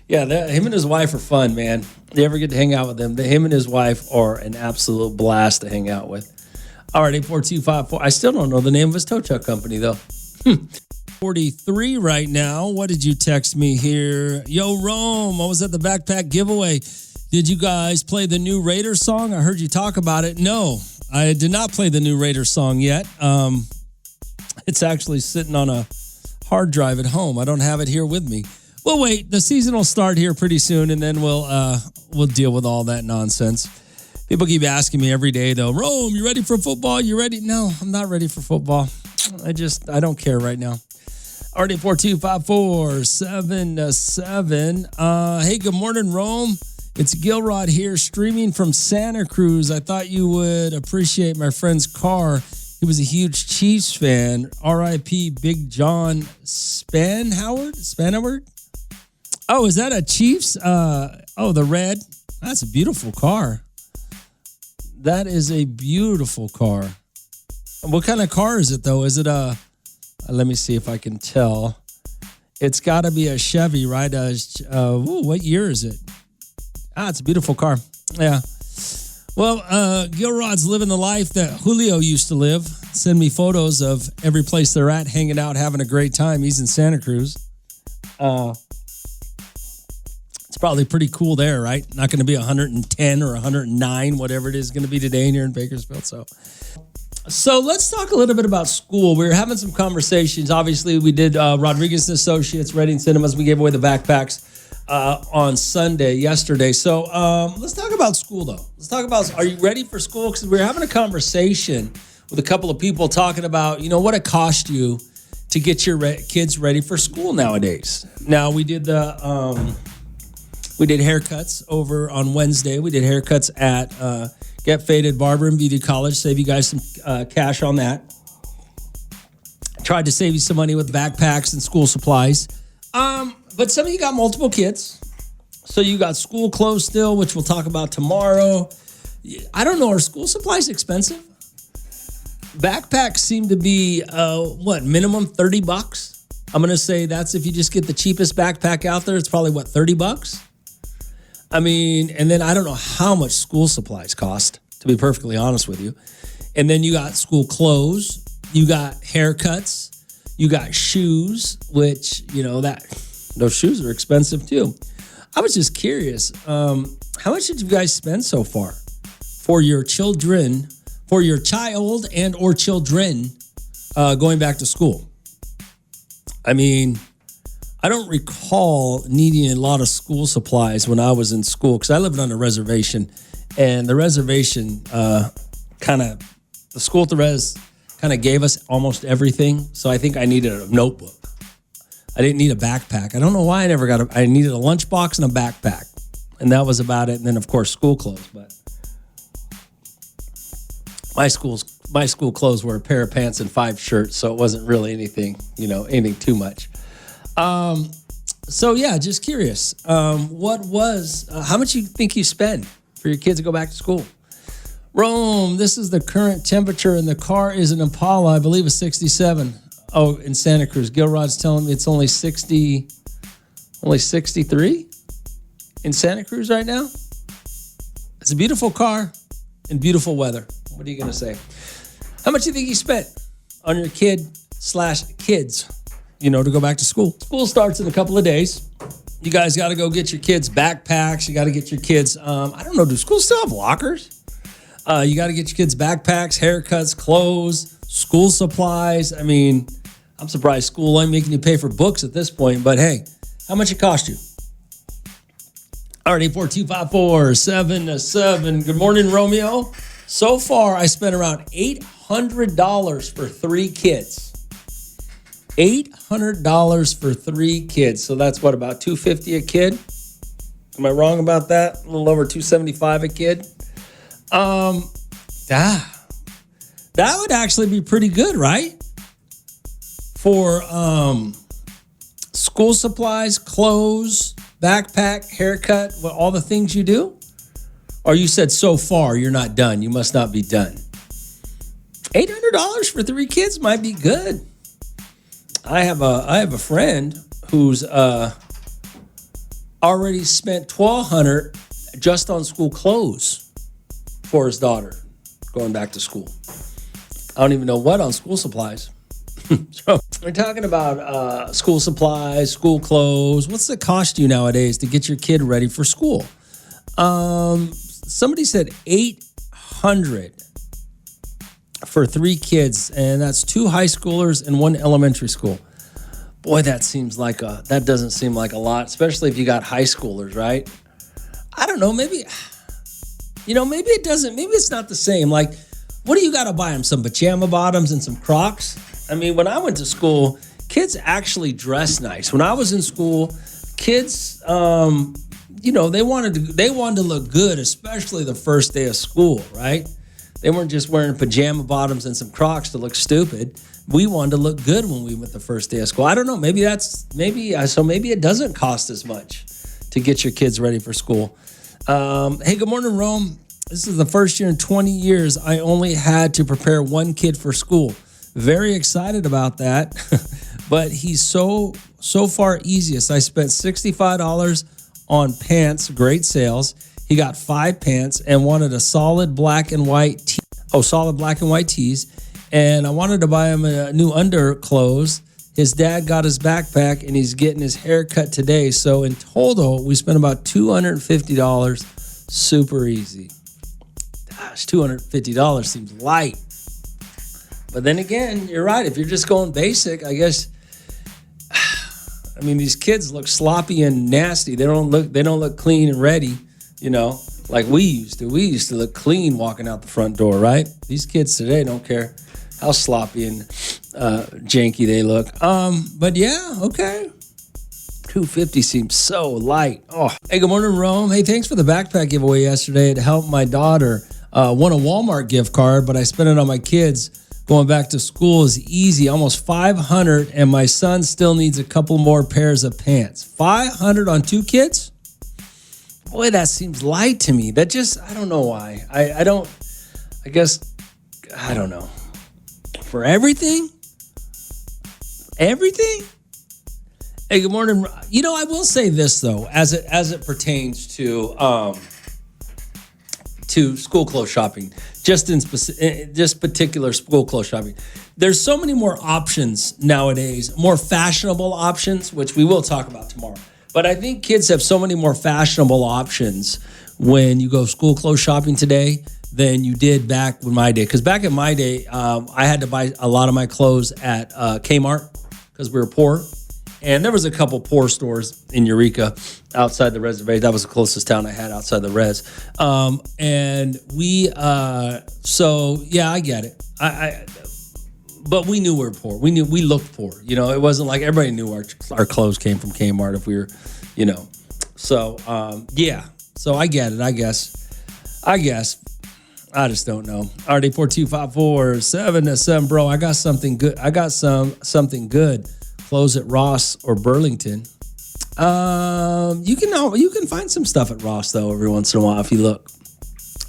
Yeah, him and his wife are fun, man. You ever get to hang out with them? Him and his wife are an absolute blast to hang out with. All right, 84254. I still don't know the name of his tow truck company, though. 43 right now. What did you text me here? Yo, Rome, I was at the backpack giveaway. Did you guys play the new Raiders song? I heard you talk about it. No, I did not play the new Raiders song yet. It's actually sitting on a hard drive at home. I don't have it here with me. Well, wait, the season will start here pretty soon, and then we'll deal with all that nonsense. People keep asking me every day, though, Rome, you ready for football? You ready? No, I'm not ready for football. I don't care right now. Already 4254777. Hey, good morning, Rome. It's Gilrod here, streaming from Santa Cruz. I thought you would appreciate my friend's car. He was a huge Chiefs fan. R.I.P. Big John Spanhoward? Oh, is that a Chiefs? The red. That's a beautiful car. That is a beautiful car. What kind of car is it, though? Is it let me see if I can tell. It's got to be a Chevy, right? What year is it? It's a beautiful car. Yeah. Well, Gilrod's living the life that Julio used to live. Send me photos of every place they're at, hanging out, having a great time. He's in Santa Cruz. It's probably pretty cool there, right? Not going to be 110 or 109, whatever it is going to be today here in Bakersfield. So let's talk a little bit about school. We were having some conversations. Obviously, we did Rodriguez & Associates, Reading Cinemas. We gave away the backpacks on yesterday. So let's talk about school, though. Let's talk about, are you ready for school? Because we were having a conversation with a couple of people talking about, what it cost you to get your kids ready for school nowadays. Now, we did haircuts over on Wednesday. We did haircuts at Get Faded Barber and Beauty College. Save you guys some cash on that. Tried to save you some money with backpacks and school supplies. But some of you got multiple kids. So you got school clothes still, which we'll talk about tomorrow. I don't know. Are school supplies expensive? Backpacks seem to be, minimum $30? I'm going to say that's if you just get the cheapest backpack out there. It's probably, $30? And then I don't know how much school supplies cost, to be perfectly honest with you. And then you got school clothes, you got haircuts, you got shoes, which, those shoes are expensive too. I was just curious, how much did you guys spend so far for your children, for your child and or children going back to school? I mean, I don't recall needing a lot of school supplies when I was in school because I lived on a reservation, and the reservation the school at the res kind of gave us almost everything. So I think I needed a notebook. I didn't need a backpack. I don't know why I never got I needed a lunchbox and a backpack, and that was about it. And then of course school clothes, but my school clothes were a pair of pants and 5 shirts, so it wasn't really anything too much. So yeah, just curious. How much you think you spend for your kids to go back to school? Rome, this is the current temperature, and the car is an Impala, I believe it's 67. Oh, in Santa Cruz. Gilrod's telling me it's only 63 in Santa Cruz right now. It's a beautiful car and beautiful weather. What are you going to say? How much do you think you spent on your kid/kids, to go back to school? School starts in a couple of days. You guys got to go get your kids backpacks. You got to get your kids, I don't know, do schools still have lockers? You got to get your kids backpacks, haircuts, clothes, school supplies. I mean, I'm surprised school ain't making you pay for books at this point, but hey, how much it cost you? All right, 84254-777. Good morning, Romeo. So far, I spent around $800 for 3 kids. $800 for 3 kids. So that's what, about $250 a kid? Am I wrong about that? A little over $275 a kid? That would actually be pretty good, right? For school supplies, clothes, backpack, haircut, all the things you do? Or you said so far you're not done. You must not be done. $800 for 3 kids might be good. I have a friend who's already spent $1,200 just on school clothes for his daughter going back to school. I don't even know what on school supplies. So we're talking about school supplies, school clothes. What's the cost you nowadays to get your kid ready for school? Somebody said $800 for 3 kids, and that's 2 high schoolers and 1 elementary school. Boy, that doesn't seem like a lot, especially if you got high schoolers, right? I don't know, maybe it doesn't, maybe it's not the same. Like, what do you got to buy them? Some pajama bottoms and some Crocs? I mean, when I went to school, kids actually dressed nice. When I was in school, kids, they wanted to look good, especially the first day of school, right? They weren't just wearing pajama bottoms and some Crocs to look stupid. We wanted to look good when we went the first day of school. I don't know. Maybe it doesn't cost as much to get your kids ready for school. Hey, good morning, Rome. This is the first year in 20 years I only had to prepare 1 kid for school. Very excited about that, but he's so far easiest. I spent $65 on pants, great sales. He got 5 pants and wanted a solid black and white tees. And I wanted to buy him a new underclothes. His dad got his backpack and he's getting his hair cut today. So in total, we spent about $250. Super easy. Gosh, $250 seems light. But then again, you're right. If you're just going basic, I guess. I mean, these kids look sloppy and nasty. They don't look clean and ready, like we used to. We used to look clean walking out the front door, right? These kids today don't care how sloppy and janky they look. But yeah, okay. $250 seems so light. Oh, hey, good morning, Rome. Hey, thanks for the backpack giveaway yesterday. It helped my daughter. Won a Walmart gift card, but I spent it on my kids. Going back to school is easy, almost $500, and my son still needs a couple more pairs of pants. $500 on 2 kids? Boy, that seems light to me. That just, I don't know why. I don't know. For everything? Everything? Hey, good morning. I will say this, though, as it pertains to school clothes shopping, just particular school clothes shopping. There's so many more options nowadays, more fashionable options, which we will talk about tomorrow. But I think kids have so many more fashionable options when you go school clothes shopping today than you did back in my day. Because back in my day, I had to buy a lot of my clothes at Kmart because we were poor. And there was a couple poor stores in Eureka outside the reservation. That was the closest town I had outside the res. And we, so yeah, I get it. But we knew we were poor. We looked poor. It wasn't like everybody knew our clothes came from Kmart if we were, So, yeah. So I get it, I guess. I just don't know. RD4254-7-7, bro. I got something good. Something good. Clothes at Ross or Burlington. You can find some stuff at Ross though every once in a while if you look.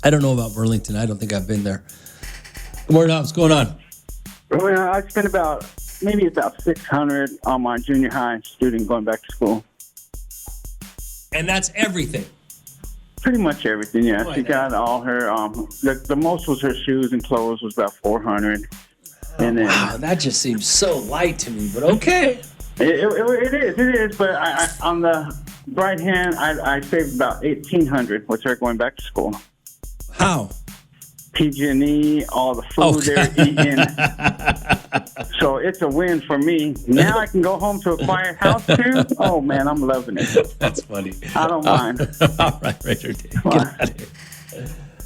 I don't know about Burlington. I don't think I've been there. Good morning, What's going on? Well, I spent about $600 on my junior high student going back to school. And that's everything. Pretty much everything, yeah. She got all her. The most was her shoes and clothes was about $400. And then, wow, that just seems so light to me, but okay. It is. But I on the right hand, I saved about $1,800 with her going back to school. How? PG&E, all the food they're eating. So it's a win for me. Now I can go home to a quiet house too. Oh man, I'm loving it. That's funny. I don't mind. All right, Richard, get out of here.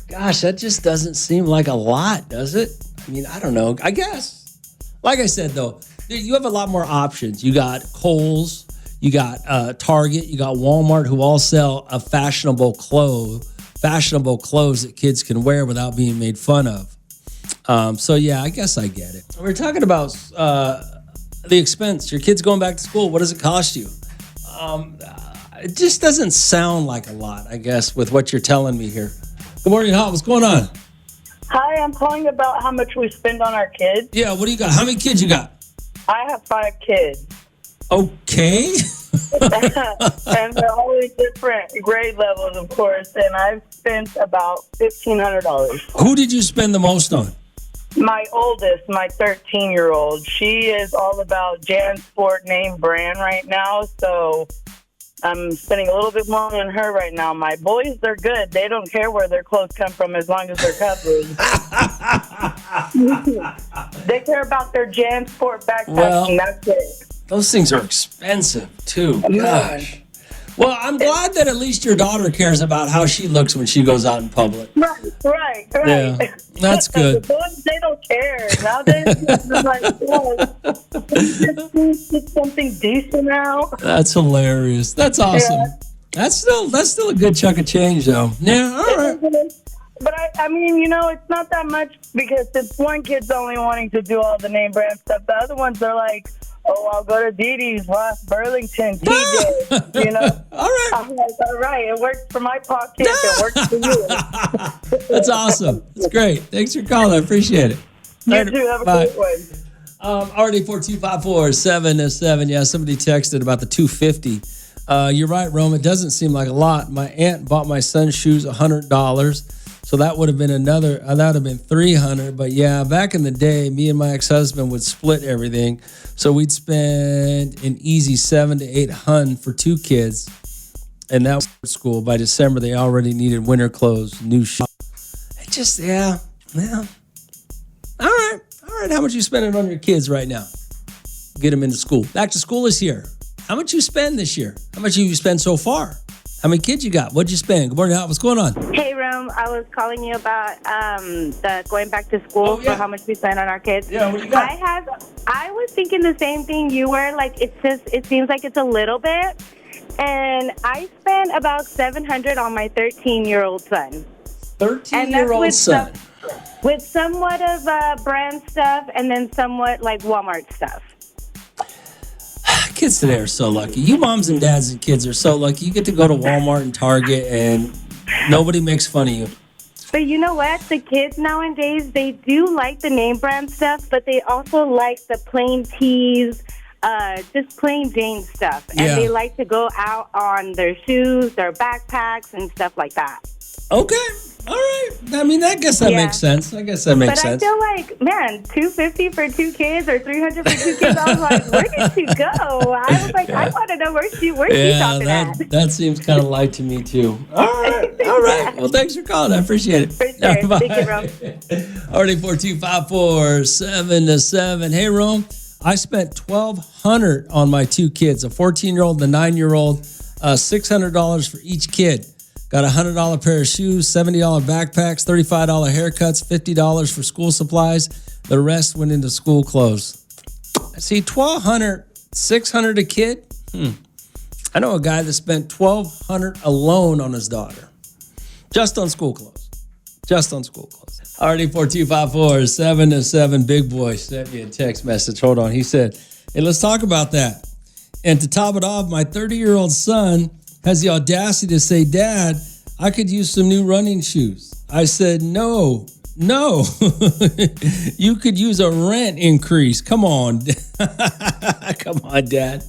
Gosh, that just doesn't seem like a lot, does it? I mean, I don't know. I guess. Like I said, though, you have a lot more options. You got Kohl's, you got Target, you got Walmart, who all sell fashionable clothes that kids can wear without being made fun of. So, yeah, I guess I get it. We're talking about the expense. Your kid's going back to school. What does it cost you? It just doesn't sound like a lot, I guess, with what you're telling me here. Good morning, Hot. What's going on? Hi, I'm calling about how much we spend on our kids. Yeah, what do you got? How many kids you got? I have 5 kids. Okay. And they're all in different grade levels, of course, and I've spent about $1,500. Who did you spend the most on? My oldest, my 13-year-old, she is all about JanSport name brand right now, so I'm spending a little bit more on her right now. My boys, they're good. They don't care where their clothes come from as long as they're covered. They care about their JanSport backpacks, and that's it. Those things are expensive, too. Gosh. Well, I'm glad that at least your daughter cares about how she looks when she goes out in public. Right. Yeah, that's good. The boys, they don't care. Nowadays, they're like, get something decent out. That's hilarious. That's awesome. Yeah. That's still a good chunk of change, though. Yeah, all right. But I mean, it's not that much because this one kid's only wanting to do all the name brand stuff. The other ones are like, I'll go to Didi's, Ross, Burlington, TJ, All right. I'm like, all right, it works for my pocket, it works for you. That's awesome. That's great. Thanks for calling. I appreciate it. You too. Have a great one. RD4254-7-7. Yeah, somebody texted about the $250. You're right, Rome. It doesn't seem like a lot. My aunt bought my son's shoes $100. So that would have been that would have been $300. But yeah, back in the day, me and my ex-husband would split everything. So we'd spend an easy $700 to $800 for 2 kids. And that was school. By December, they already needed winter clothes, new shoes. It just, yeah. All right. How much you spending on your kids right now? Get them into school. Back to school is here. How much you spend this year? How much have you spent so far? How many kids you got? What'd you spend? Good morning, Hot. What's going on? Hey, Rome. I was calling you about the going back to school for how much we spend on our kids. Yeah, what you got? I was thinking the same thing you were. Like, it seems like it's a little bit. And I spent about $700 on my 13-year-old son. 13-year-old son. With somewhat of brand stuff and then somewhat like Walmart stuff. Kids today are so lucky. You moms and dads and kids are so lucky. You get to go to Walmart and Target and nobody makes fun of you. But you know what? The kids nowadays, they do like the name brand stuff, but they also like the plain tees, just plain Jane stuff. And they like to go out on their shoes, their backpacks, and stuff like that. Okay. All right. I mean, I guess that makes sense. I guess that makes sense. But I feel like, man, $250 for 2 kids or $300 for 2 kids. I was like, where did she go? I was like, I want to know where's she shopping at. That seems kind of light to me too. All right. Well, thanks for calling. I appreciate it. For sure. Bye. Thank you, Rome. Already 42547-7. Hey, Rome. I spent $1,200 on my 2 kids, a 14-year-old and a 9-year-old, $600 for each kid. Got a $100 pair of shoes, $70 backpacks, $35 haircuts, $50 for school supplies. The rest went into school clothes. See, $1,200, $600 a kid? I know a guy that spent $1,200 alone on his daughter. Just on school clothes. Already 42547-7. Big boy sent me a text message. Hold on. He said, hey, let's talk about that. And to top it off, my 30-year-old son has the audacity to say, Dad, I could use some new running shoes. I said, no, you could use a rent increase. Come on. Come on, Dad.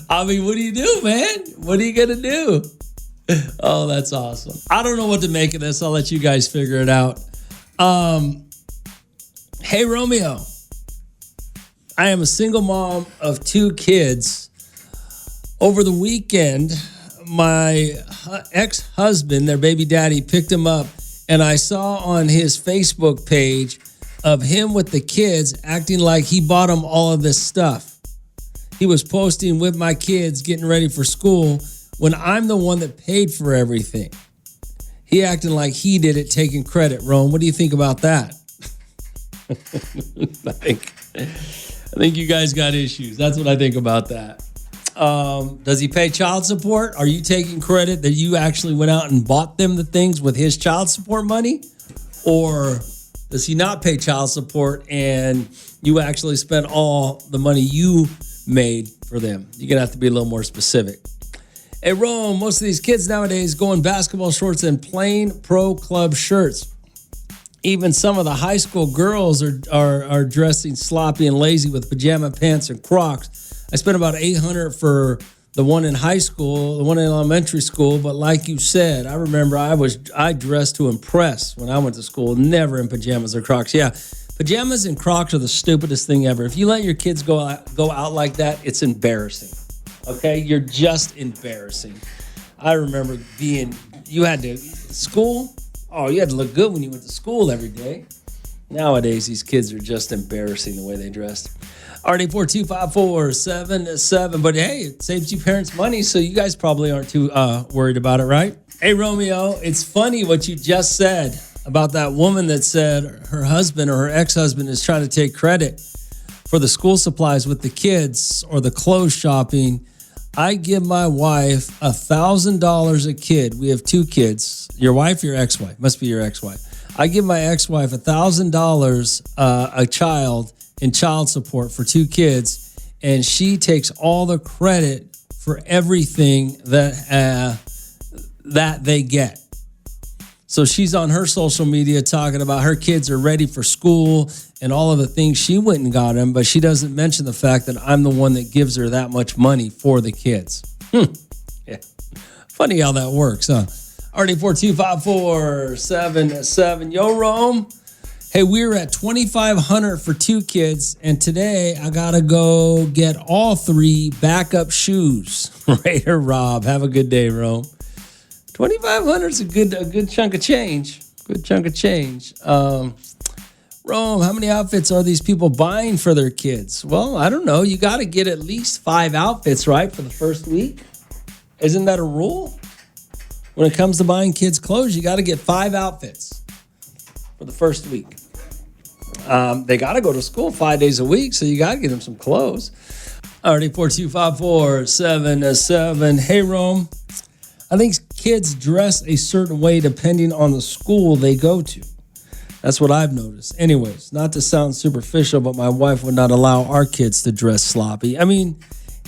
I mean, what do you do, man? What are you going to do? Oh, that's awesome. I don't know what to make of this. I'll let you guys figure it out. Hey, Romeo. I am a single mom of 2 kids. Over the weekend, my ex-husband, their baby daddy, picked him up, and I saw on his Facebook page of him with the kids acting like he bought them all of this stuff. He was posting with my kids getting ready for school when I'm the one that paid for everything. He acting like he did it, taking credit. Rome, what do you think about that? I think you guys got issues. That's what I think about that. Does he pay child support? Are you taking credit that you actually went out and bought them the things with his child support money? Or does he not pay child support and you actually spent all the money you made for them? You're going to have to be a little more specific. Hey, Rome, most of these kids nowadays go in basketball shorts and plain pro club shirts. Even some of the high school girls are dressing sloppy and lazy with pajama pants and Crocs. I spent about $800 for the one in high school, the one in elementary school. But like you said, I remember I dressed to impress when I went to school, never in pajamas or Crocs. Yeah, pajamas and Crocs are the stupidest thing ever. If you let your kids go out like that, it's embarrassing. Okay, you're just embarrassing. I remember you had to look good when you went to school every day. Nowadays, these kids are just embarrassing the way they dressed. Already 42547-7. But hey, it saves you parents money, so you guys probably aren't too worried about it, right? Hey, Romeo, it's funny what you just said about that woman that said her husband or her ex-husband is trying to take credit for the school supplies with the kids or the clothes shopping. I give my wife $1,000 a kid. We have 2 kids. Your wife, your ex-wife? Must be your ex-wife. I give my ex-wife $1,000 a child in child support for 2 kids, and she takes all the credit for everything that they get. So she's on her social media talking about her kids are ready for school and all of the things she went and got them, but she doesn't mention the fact that I'm the one that gives her that much money for the kids. Yeah. Funny how that works, huh? Already 42547-7. Yo, Rome. Hey, we're at $2,500 for 2 kids, and today I gotta go get all 3 backup shoes. Raider Rob, have a good day, Rome. $2,500 is a good chunk of change. Good chunk of change. Rome, how many outfits are these people buying for their kids? Well, I don't know. You got to get at least 5 outfits, right, for the first week? Isn't that a rule? When it comes to buying kids clothes, you got to get 5 outfits for the first week. They got to go to school 5 days a week, so you got to get them some clothes. Already 42547-7. Hey, Rome. I think kids dress a certain way depending on the school they go to. That's what I've noticed. Anyways, not to sound superficial, but my wife would not allow our kids to dress sloppy. I mean,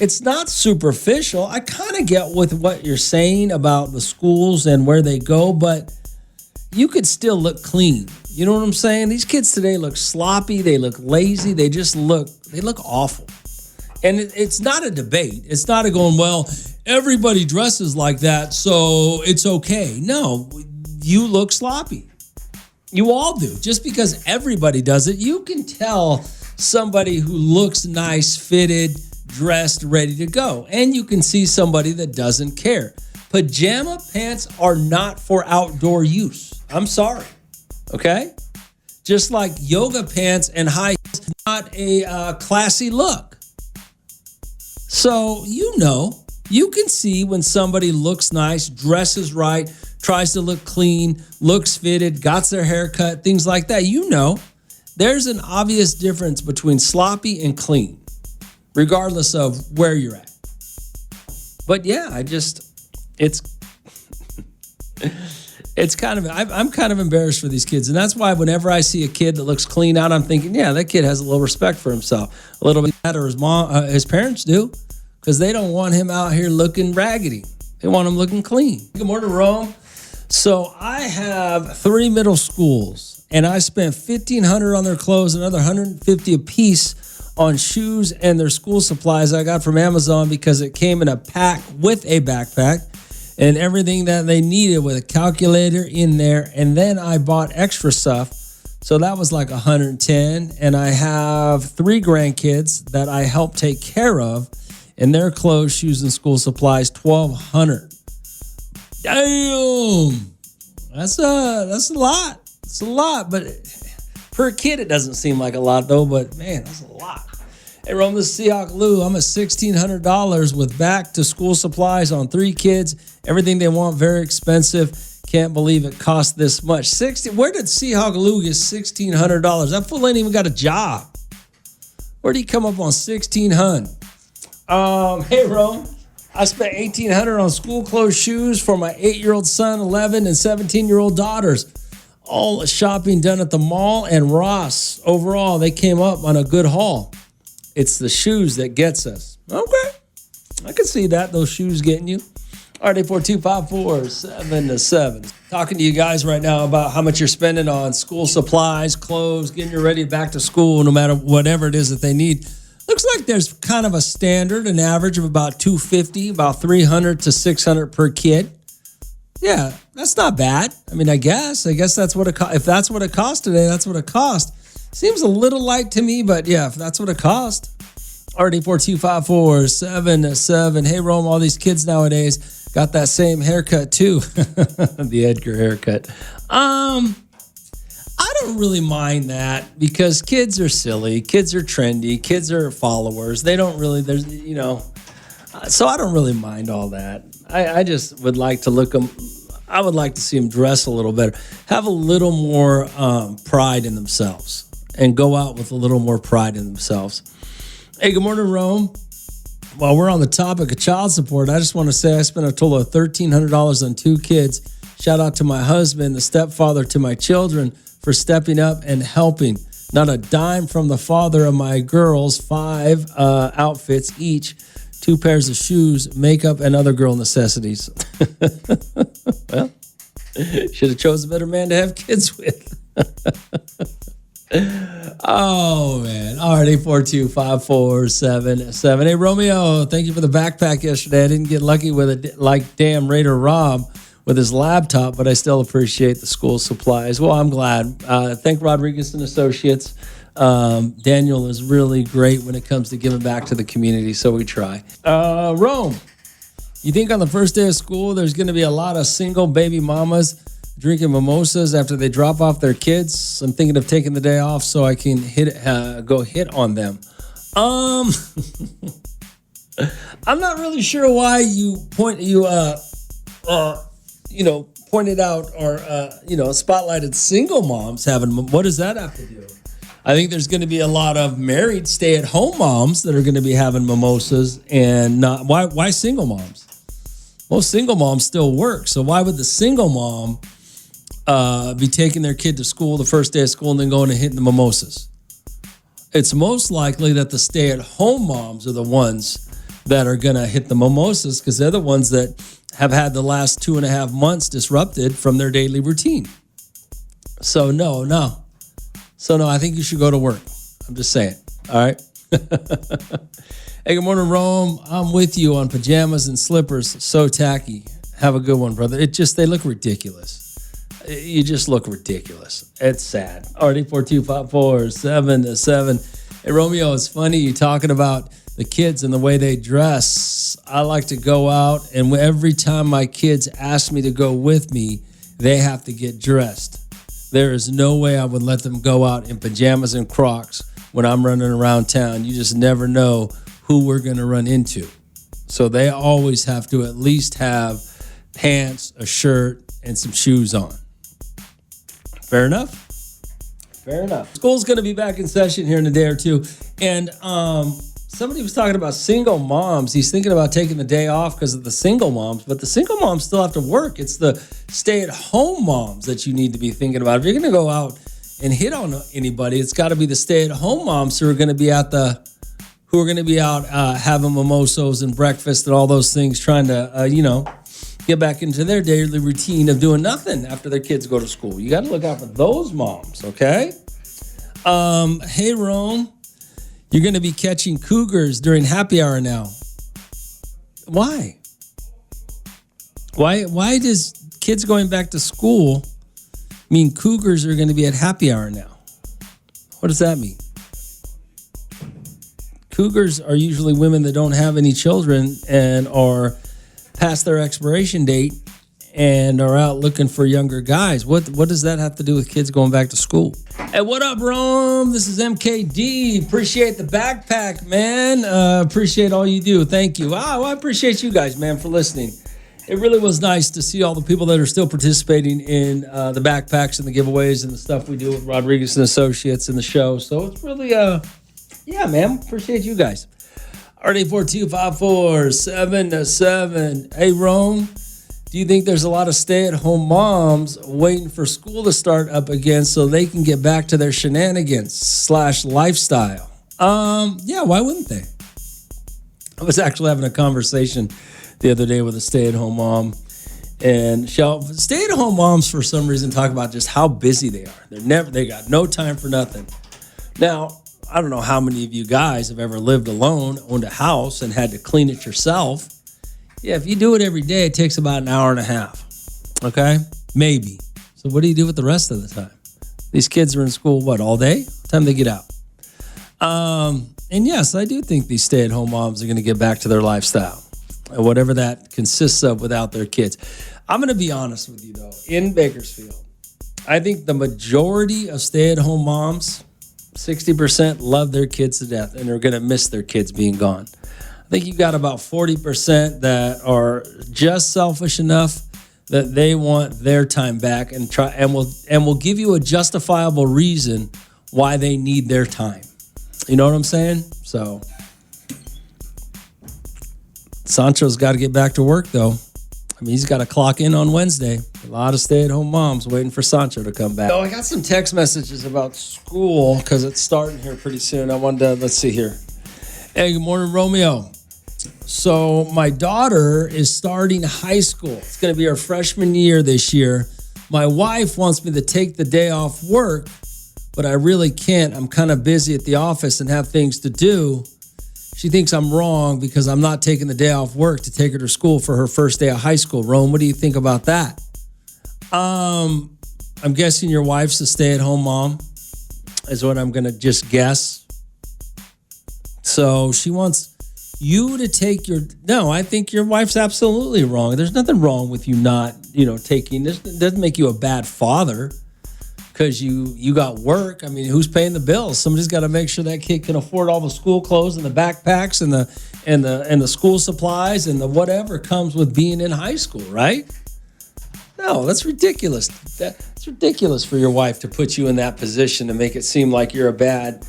it's not superficial. I kind of get with what you're saying about the schools and where they go, but you could still look clean. You know what I'm saying? These kids today look sloppy. They look lazy. They look awful. And it's not a debate. It's not a going, well, everybody dresses like that, so it's okay. No, you look sloppy. You all do. Just because everybody does it, you can tell somebody who looks nice, fitted, dressed, ready to go. And you can see somebody that doesn't care. Pajama pants are not for outdoor use. I'm sorry. Okay? Just like yoga pants and high heels, not a classy look. So, you can see when somebody looks nice, dresses right, tries to look clean, looks fitted, got their hair cut, things like that. There's an obvious difference between sloppy and clean, regardless of where you're at. But yeah, I'm kind of embarrassed for these kids. And that's why whenever I see a kid that looks clean out, I'm thinking, yeah, that kid has a little respect for himself. A little bit better his parents do, because they don't want him out here looking raggedy. They want him looking clean. Good morning, Rome. So I have 3 middle schools, and I spent $1,500 on their clothes, another $150 a piece on shoes and their school supplies I got from Amazon because it came in a pack with a backpack and everything that they needed with a calculator in there. And then I bought extra stuff. So that was like $110. And I have 3 grandkids that I help take care of, and their clothes, shoes, and school supplies, $1,200. Damn, that's a lot. It's a lot, but per kid it doesn't seem like a lot though. But man, that's a lot. Hey, Rome, this is Seahawk Lou. I'm at $1,600 with back to school supplies on 3 kids. Everything they want, very expensive. Can't believe it cost this much. Where did Seahawk Lou get $1,600? That fool ain't even got a job. Where did he come up on $1,600? Hey, Rome. I spent $1,800 on school clothes, shoes for my 8-year-old son, 11, and 17-year-old daughters. All shopping done at the mall and Ross. Overall, they came up on a good haul. It's the shoes that gets us. Okay. I can see that, those shoes getting you. All right, 842-547-7. Talking to you guys right now about how much you're spending on school supplies, clothes, getting you ready back to school, no matter whatever it is that they need. Looks like there's kind of a standard, an average of about $250, about $300 to $600 per kid. Yeah, that's not bad. I mean, I guess that's what it if that's what it costs today, that's what it costs. Seems a little light to me, but yeah, if that's what it costs. RD4254777. Hey, Rome, all these kids nowadays got that same haircut too. The Edgar haircut. I don't really mind that because kids are silly, kids are trendy, kids are followers. They don't really, so I don't really mind all that. I just would like to I would like to see them dress a little better, have a little more pride in themselves, and go out with a little more pride in themselves. Hey, good morning, Rome. While we're on the topic of child support, I just want to say I spent a total of $1,300 on 2 kids. Shout out to my husband, the stepfather to my children, for stepping up and helping. Not a dime from the father of my girls, 5 outfits each, 2 pairs of shoes, makeup, and other girl necessities. Well, should have chosen a better man to have kids with. Oh, man. All right, 842-547-7. Hey, Romeo, thank you for the backpack yesterday. I didn't get lucky with it like damn Raider Rob with his laptop, but I still appreciate the school supplies. Well, I'm glad. Thank Rodriguez and Associates. Daniel is really great when it comes to giving back to the community, so we try. Rome, you think on the first day of school there's going to be a lot of single baby mamas drinking mimosas after they drop off their kids? I'm thinking of taking the day off so I can go hit on them. I'm not really sure why you pointed out or spotlighted single moms having. What does that have to do? I think there's going to be a lot of married stay-at-home moms that are going to be having mimosas, and not why single moms? Most single moms still work, so why would the single mom be taking their kid to school the first day of school and then going and hitting the mimosas? It's most likely that the stay-at-home moms are the ones that are going to hit the mimosas because they're the ones that have had the last 2.5 months disrupted from their daily routine. So no, I think you should go to work. I'm just saying. All right. Hey, good morning, Rome. I'm with you on pajamas and slippers. So tacky. Have a good one, brother. They look ridiculous. you just look ridiculous. It's sad. RD42547-7. Hey, Romeo, it's funny you talking about the kids and the way they dress. I like to go out, and every time my kids ask me to go with me, they have to get dressed. There is no way I would let them go out in pajamas and Crocs when I'm running around town. You just never know who we're going to run into. So they always have to at least have pants, a shirt, and some shoes on. Fair enough? Fair enough. School's going to be back in session here in a day or two. And somebody was talking about single moms. He's thinking about taking the day off because of the single moms, but the single moms still have to work. It's the stay-at-home moms that you need to be thinking about. If you're going to go out and hit on anybody, it's got to be the stay-at-home moms who are going to be out having mimosas and breakfast and all those things, trying to get back into their daily routine of doing nothing after their kids go to school. You got to look out for those moms, okay? Hey, Rome, you're going to be catching cougars during happy hour now. Why? Why does kids going back to school mean cougars are going to be at happy hour now? What does that mean? Cougars are usually women that don't have any children and are past their expiration date and are out looking for younger guys. What does that have to do with kids going back to school? Hey, what up, Rome? This is MKD. Appreciate the backpack, man. Appreciate all you do. Thank you. Wow, I appreciate you guys, man, for listening. It really was nice to see all the people that are still participating in the backpacks and the giveaways and the stuff we do with Rodriguez and Associates in the show. So it's really, yeah, man, appreciate you guys. RD42547-7. Hey, Rome, do you think there's a lot of stay-at-home moms waiting for school to start up again so they can get back to their shenanigans/lifestyle? Yeah, why wouldn't they? I was actually having a conversation the other day with a stay-at-home mom, and stay-at-home moms for some reason talk about just how busy they are. They got no time for nothing. Now, I don't know how many of you guys have ever lived alone, owned a house, and had to clean it yourself. Yeah, if you do it every day, it takes about an hour and a half. Okay? Maybe. So what do you do with the rest of the time? These kids are in school, all day? What time do they get out? And yes, I do think these stay-at-home moms are going to get back to their lifestyle, whatever that consists of without their kids. I'm going to be honest with you, though. In Bakersfield, I think the majority of stay-at-home moms, 60%, love their kids to death and are going to miss their kids being gone. I think you got about 40% that are just selfish enough that they want their time back and will give you a justifiable reason why they need their time. You know what I'm saying? So Sancho's got to get back to work, though. I mean, he's got to clock in on Wednesday. A lot of stay-at-home moms waiting for Sancho to come back. Oh, I got some text messages about school because it's starting here pretty soon. I wanted to, let's see here. Hey, good morning, Romeo. So my daughter is starting high school. It's going to be her freshman year this year. My wife wants me to take the day off work, but I really can't. I'm kind of busy at the office and have things to do. She thinks I'm wrong because I'm not taking the day off work to take her to school for her first day of high school. Rome, what do you think about that? I'm guessing your wife's a stay-at-home mom is what I'm going to just guess. So she wants you to take no, I think your wife's absolutely wrong. There's nothing wrong with you not, taking this. It doesn't make you a bad father because you got work. I mean, who's paying the bills? Somebody's got to make sure that kid can afford all the school clothes and the backpacks and the school supplies and the whatever comes with being in high school, right? No, that's ridiculous. That's ridiculous for your wife to put you in that position to make it seem like you're a bad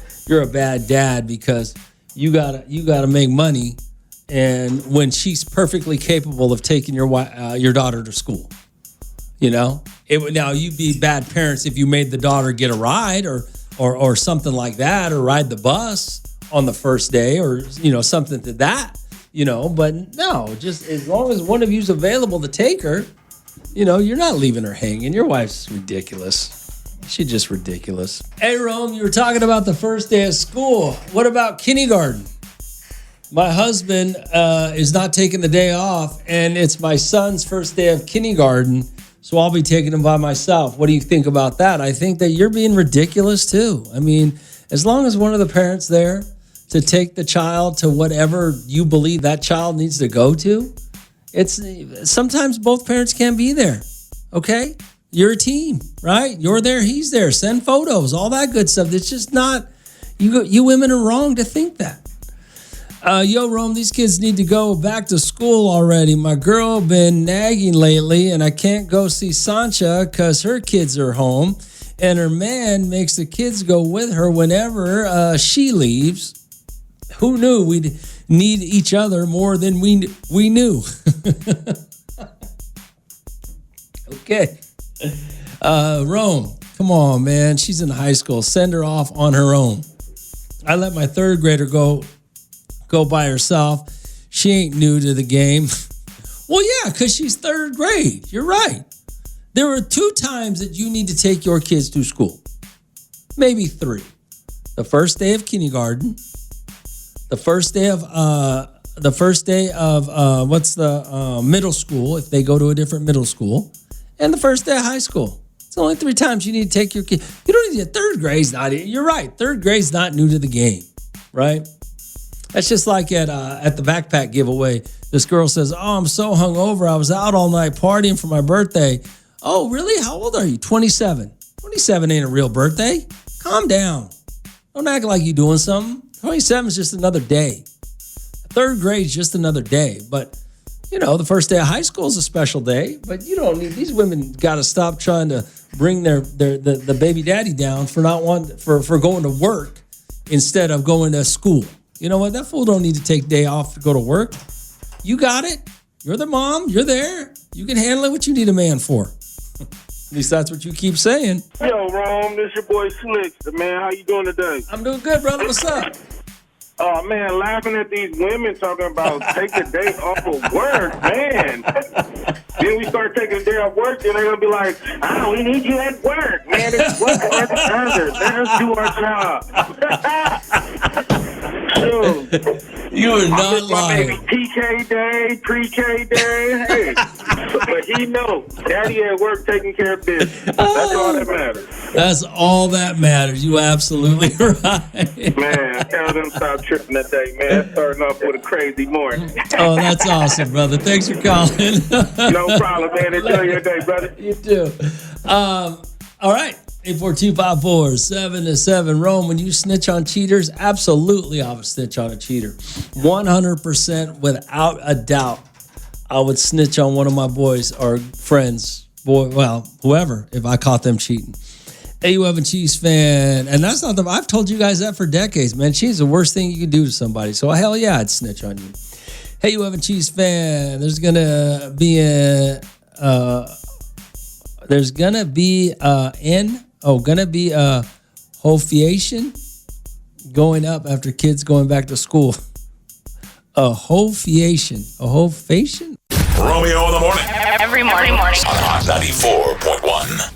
dad because you gotta make money, and when she's perfectly capable of taking your daughter to school, now you'd be bad parents if you made the daughter get a ride or something like that, or ride the bus on the first day, or something to that, But no, just as long as one of you's available to take her, you're not leaving her hanging. Your wife's ridiculous. She's just ridiculous. Hey, Rome, you were talking about the first day of school. What about kindergarten? My husband is not taking the day off, and it's my son's first day of kindergarten. so I'll be taking them by myself. What do you think about that? I think that you're being ridiculous too. I mean, as long as one of the parents there to take the child to whatever you believe that child needs to go to, it's sometimes both parents can't be there. Okay? You're a team, right? You're there, he's there. Send photos, all that good stuff. It's just not, you women are wrong to think that. Yo, Rome, these kids need to go back to school already. My girl been nagging lately, and I can't go see Sancha because her kids are home, and her man makes the kids go with her whenever she leaves. Who knew we'd need each other more than we knew? Okay. Rome, come on, man. She's in high school. Send her off on her own. I let my third grader go by herself. She ain't new to the game. Well, yeah, because she's third grade. You're right. There are 2 times that you need to take your kids to school. Maybe 3. The first day of kindergarten. The first day of middle school, if they go to a different middle school. And the first day of high school. It's only 3 times you need to take your kid. You don't need to, third grade's not, you're right. Third grade's not new to the game, right? That's just like at the backpack giveaway. This girl says, oh, I'm so hungover. I was out all night partying for my birthday. Oh, really? How old are you? 27. 27 ain't a real birthday. Calm down. Don't act like you're doing something. 27 is just another day. Third grade is just another day. But, you know, the first day of high school is a special day. But you don't need, these women got to stop trying to bring the baby daddy down for going to work instead of going to school. You know what? That fool don't need to take day off to go to work. You got it. You're the mom. You're there. You can handle it. What you need a man for? At least that's what you keep saying. Yo, Rome, this your boy Slicks. Man, how you doing today? I'm doing good, brother. What's up? Oh, man, laughing at these women talking about take a day off of work, man. Then we start taking a day off work, then they're going to be like, oh, we need you at work, man. It's work or the other. Let us do our job. You are not lying. My baby PK day, pre-K day. Hey, but he knows daddy at work taking care of business. That's all that matters. That's all that matters. You absolutely right. Man, tell them stop tripping today, man. Starting off with a crazy morning. Oh, that's awesome, brother. Thanks for calling. No problem, man. Enjoy your day, brother. You too. All right. 842-547-7. Rome, when you snitch on cheaters, absolutely I would snitch on a cheater. 100% without a doubt. I would snitch on one of my boys or friends, whoever, if I caught them cheating. Hey, you have a Chiefs fan. And that's not I've told you guys that for decades, man. Cheating's the worst thing you can do to somebody. So hell yeah, I'd snitch on you. Hey, you have a Chiefs fan. There's gonna be a hofiation going up after kids going back to school. A hofiation. Romeo in the morning. Every morning. On 94.1.